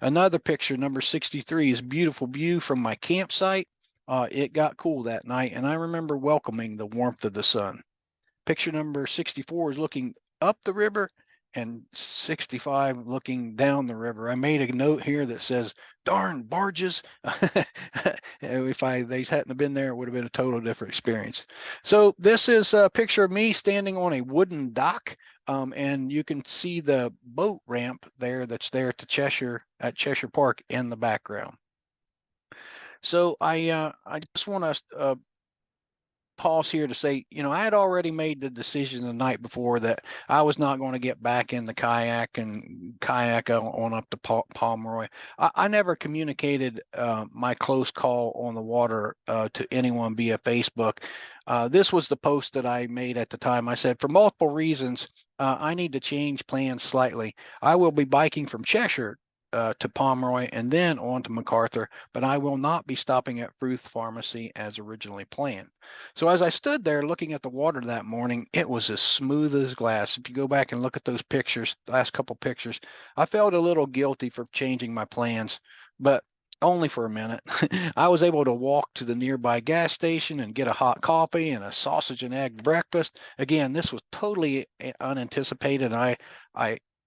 Another picture, number 63, is beautiful view from my campsite. It got cool that night, and I remember welcoming the warmth of the sun. Picture number 64 is looking up the river, and 65 looking down the river. I made a note here that says, darn barges. If they hadn't have been there, it would have been a total different experience. So this is a picture of me standing on a wooden dock. And you can see the boat ramp there that's there at Cheshire Park in the background. So I just want to pause here to say, I had already made the decision the night before that I was not going to get back in the kayak and kayak on up to Pomeroy. I never communicated my close call on the water to anyone via Facebook. This was the post that I made at the time. I said, for multiple reasons, I need to change plans slightly. I will be biking from Cheshire to Pomeroy and then on to McArthur, but I will not be stopping at Fruth Pharmacy as originally planned. So as I stood there looking at the water that morning, it was as smooth as glass. If you go back and look at those pictures, the last couple pictures, I felt a little guilty for changing my plans, but only for a minute. I was able to walk to the nearby gas station and get a hot coffee and a sausage and egg breakfast. Again, this was totally unanticipated. I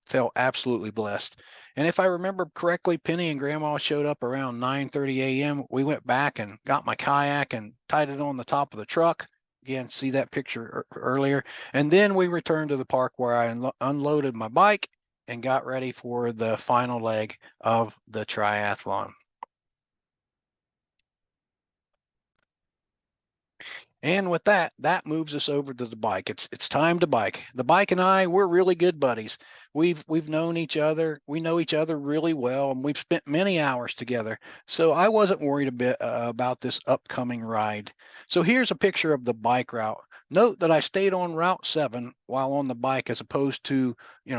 felt absolutely blessed. And if I remember correctly, Penny and Grandma showed up around 9:30 a.m. We went back and got my kayak and tied it on the top of the truck. Again, see that picture earlier. And then we returned to the park where I unloaded my bike and got ready for the final leg of the triathlon. And with that, that moves us over to the bike. It's time to bike. The bike and I, we're really good buddies. We've known each other. We know each other really well, and we've spent many hours together. So I wasn't worried a bit about this upcoming ride. So here's a picture of the bike route. Note that I stayed on Route 7 while on the bike as opposed to,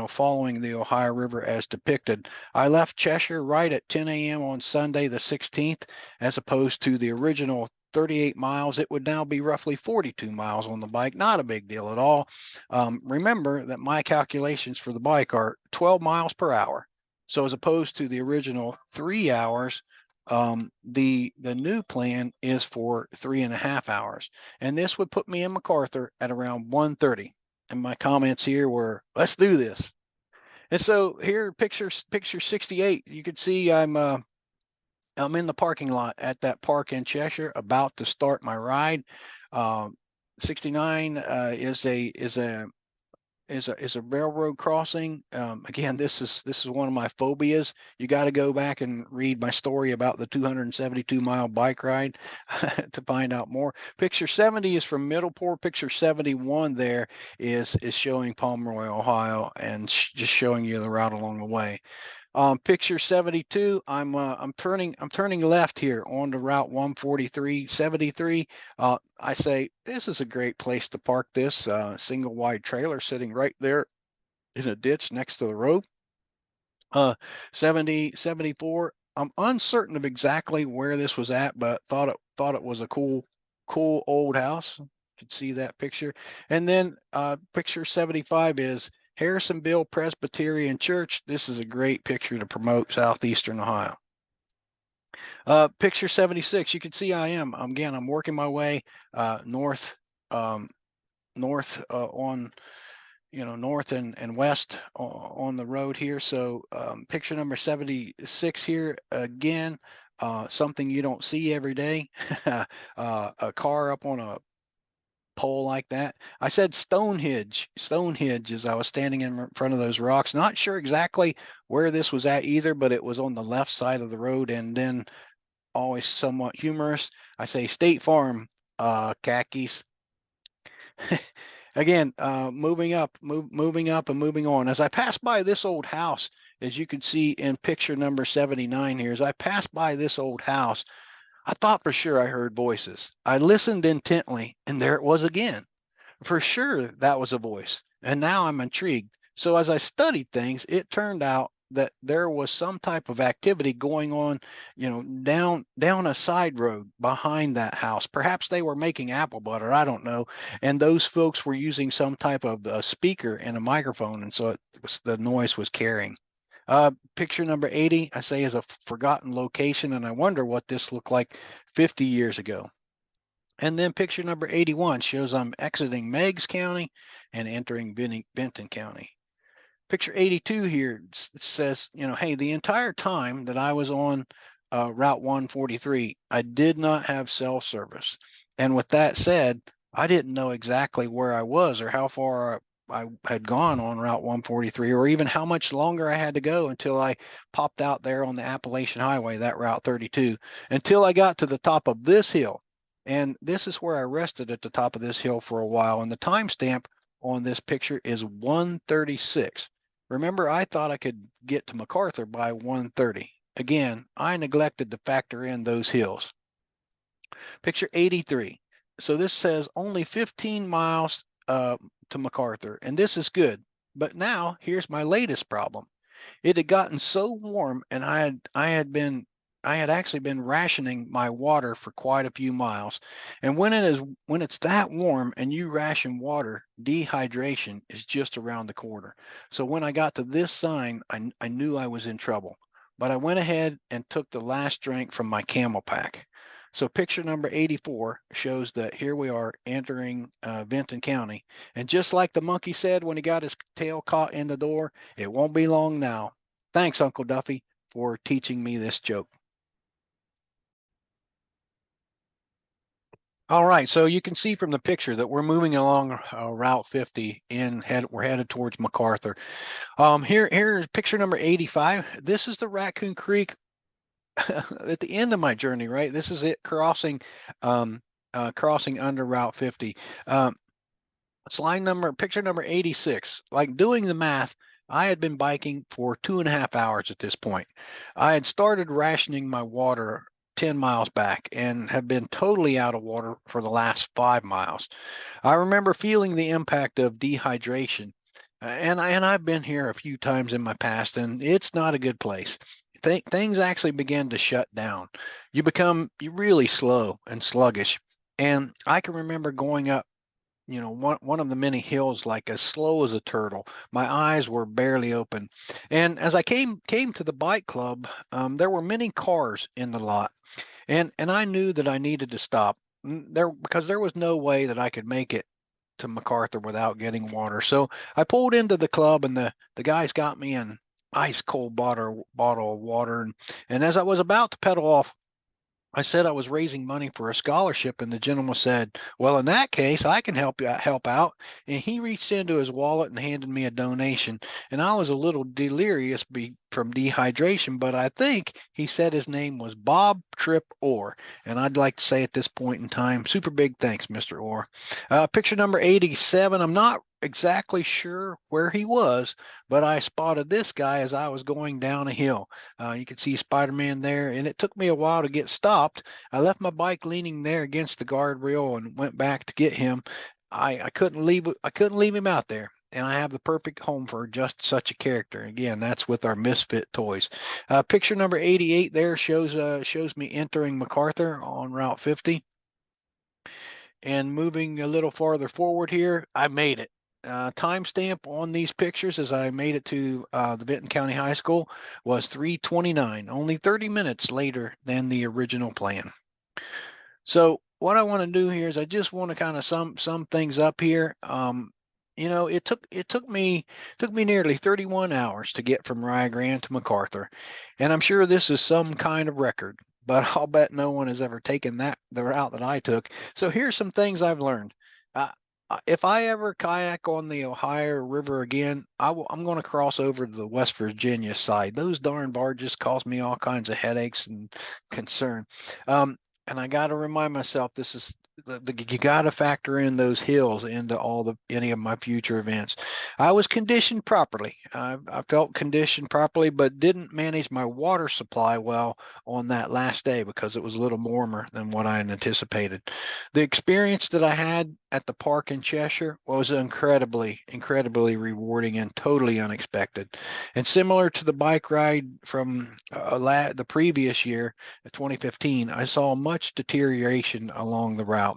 following the Ohio River as depicted. I left Cheshire right at 10 a.m. on Sunday the 16th as opposed to the original 38 miles. It would now be roughly 42 miles on the bike. Not a big deal at all. Remember that my calculations for the bike are 12 miles per hour. So as opposed to the original 3 hours, the new plan is for 3.5 hours. And this would put me in McArthur at around 1:30. And my comments here were, let's do this. And so here, picture 68, you can see I'm in the parking lot at that park in Cheshire, about to start my ride. 69 is a is a railroad crossing. Again, this is one of my phobias. You got to go back and read my story about the 272-mile bike ride to find out more. Picture 70 is from Middleport. Picture 71 there is showing Pomeroy, Ohio, and just showing you the route along the way. Picture 72, I'm turning left here on the Route 143, 73. I say this is a great place to park this single wide trailer sitting right there in a ditch next to the road. 70, 74. I'm uncertain of exactly where this was at, but thought it was a cool old house. You can see that picture. And then picture 75 is Harrisonville Presbyterian Church. This is a great picture to promote southeastern Ohio. Picture 76, you can see I'm working my way north, north on north and west on the road here. So picture number 76 here again, something you don't see every day, a car up on a pole like that. I said Stonehenge as I was standing in front of those rocks. Not sure exactly where this was at either, but it was on the left side of the road. And then always somewhat humorous, I say State Farm khakis. Again, moving up and moving on. As I pass by this old house, as you can see in picture number 79 here, as I passed by this old house, I thought for sure I heard voices. I listened intently, and there it was again. For sure, that was a voice. And now I'm intrigued. So as I studied things, it turned out that there was some type of activity going on, down a side road behind that house. Perhaps they were making apple butter, I don't know. And those folks were using some type of speaker and a microphone, and so the noise was carrying. Picture number 80, I say, is a forgotten location, and I wonder what this looked like 50 years ago. And then picture number 81 shows I'm exiting Meigs County and entering Vinton County. Picture 82 here says, hey, the entire time that I was on Route 143, I did not have cell service. And with that said, I didn't know exactly where I was or how far I had gone on Route 143, or even how much longer I had to go until I popped out there on the Appalachian Highway, that Route 32, until I got to the top of this hill. And this is where I rested at the top of this hill for a while. And the timestamp on this picture is 136. Remember, I thought I could get to McArthur by 1:30. Again, I neglected to factor in those hills. Picture 83. So this says only 15 miles to McArthur, and this is good. But now here's my latest problem. It had gotten so warm, and I had actually been rationing my water for quite a few miles. And when it's that warm and you ration water, dehydration is just around the corner. So when I got to this sign, I knew I was in trouble. But I went ahead and took the last drink from my camel pack. So picture number 84 shows that here we are entering Vinton County. And just like the monkey said when he got his tail caught in the door, it won't be long now. Thanks, Uncle Duffy, for teaching me this joke. All right, so you can see from the picture that we're moving along Route 50 we're headed towards McArthur. Here's picture number 85. This is the Raccoon Creek at the end of my journey, right? This is it crossing crossing under Route 50. Picture number 86. Like doing the math, I had been biking for 2.5 hours at this point. I had started rationing my water 10 miles back and have been totally out of water for the last 5 miles. I remember feeling the impact of dehydration. And I've been here a few times in my past, and it's not a good place. Things actually begin to shut down. You really slow and sluggish. And I can remember going up one of the many hills like as slow as a turtle. My eyes were barely open. And as I came to the bike club, there were many cars in the lot. And I knew that I needed to stop there because there was no way that I could make it to McArthur without getting water. So I pulled into the club, and the guys got me an ice cold bottle of water. And as I was about to pedal off, I said I was raising money for a scholarship, and the gentleman said, "Well, in that case, I can help out." And he reached into his wallet and handed me a donation. And I was a little delirious from dehydration, but I think he said his name was Bob Trip Orr. And I'd like to say at this point in time, super big thanks, Mr. Orr. Picture number 87. I'm not exactly sure where he was, but I spotted this guy as I was going down a hill. You can see Spider-Man there, and it took me a while to get stopped. I left my bike leaning there against the guardrail and went back to get him. I couldn't leave him out there. And I have the perfect home for just such a character. Again, that's with our Misfit toys. Picture number 88 there shows me entering McArthur on Route 50. And moving a little farther forward here, I made it. Timestamp on these pictures as I made it to the Vinton County High School was 3:29, only 30 minutes later than the original plan. So what I want to do here is I just want to kind of sum things up here. It took me nearly 31 hours to get from Rio Grande to McArthur, and I'm sure this is some kind of record. But I'll bet no one has ever taken the route that I took. So here's some things I've learned. Uh, if I ever kayak on the Ohio River again, I'm going to cross over to the West Virginia side. Those darn barges cause me all kinds of headaches and concern. Um, and I got to remind myself this is you got to factor in those hills into any of my future events. I was conditioned properly. I felt conditioned properly, but didn't manage my water supply well on that last day because it was a little warmer than what I had anticipated. The experience that I had at the park in Cheshire was incredibly rewarding and totally unexpected. And similar to the bike ride from the previous year, 2015, I saw much deterioration along the route.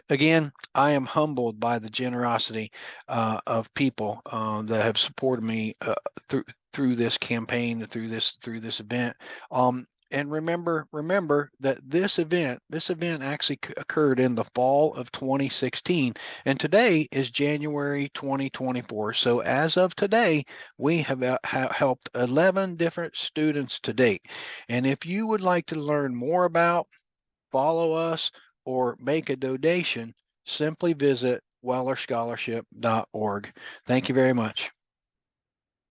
Again, I am humbled by the generosity of people that have supported me through this campaign, through this event. And remember that this event actually occurred in the fall of 2016, and today is January 2024. So as of today, we have helped 11 different students to date. And if you would like to learn more about, follow us, or make a donation, simply visit wellerscholarship.org. Thank you very much.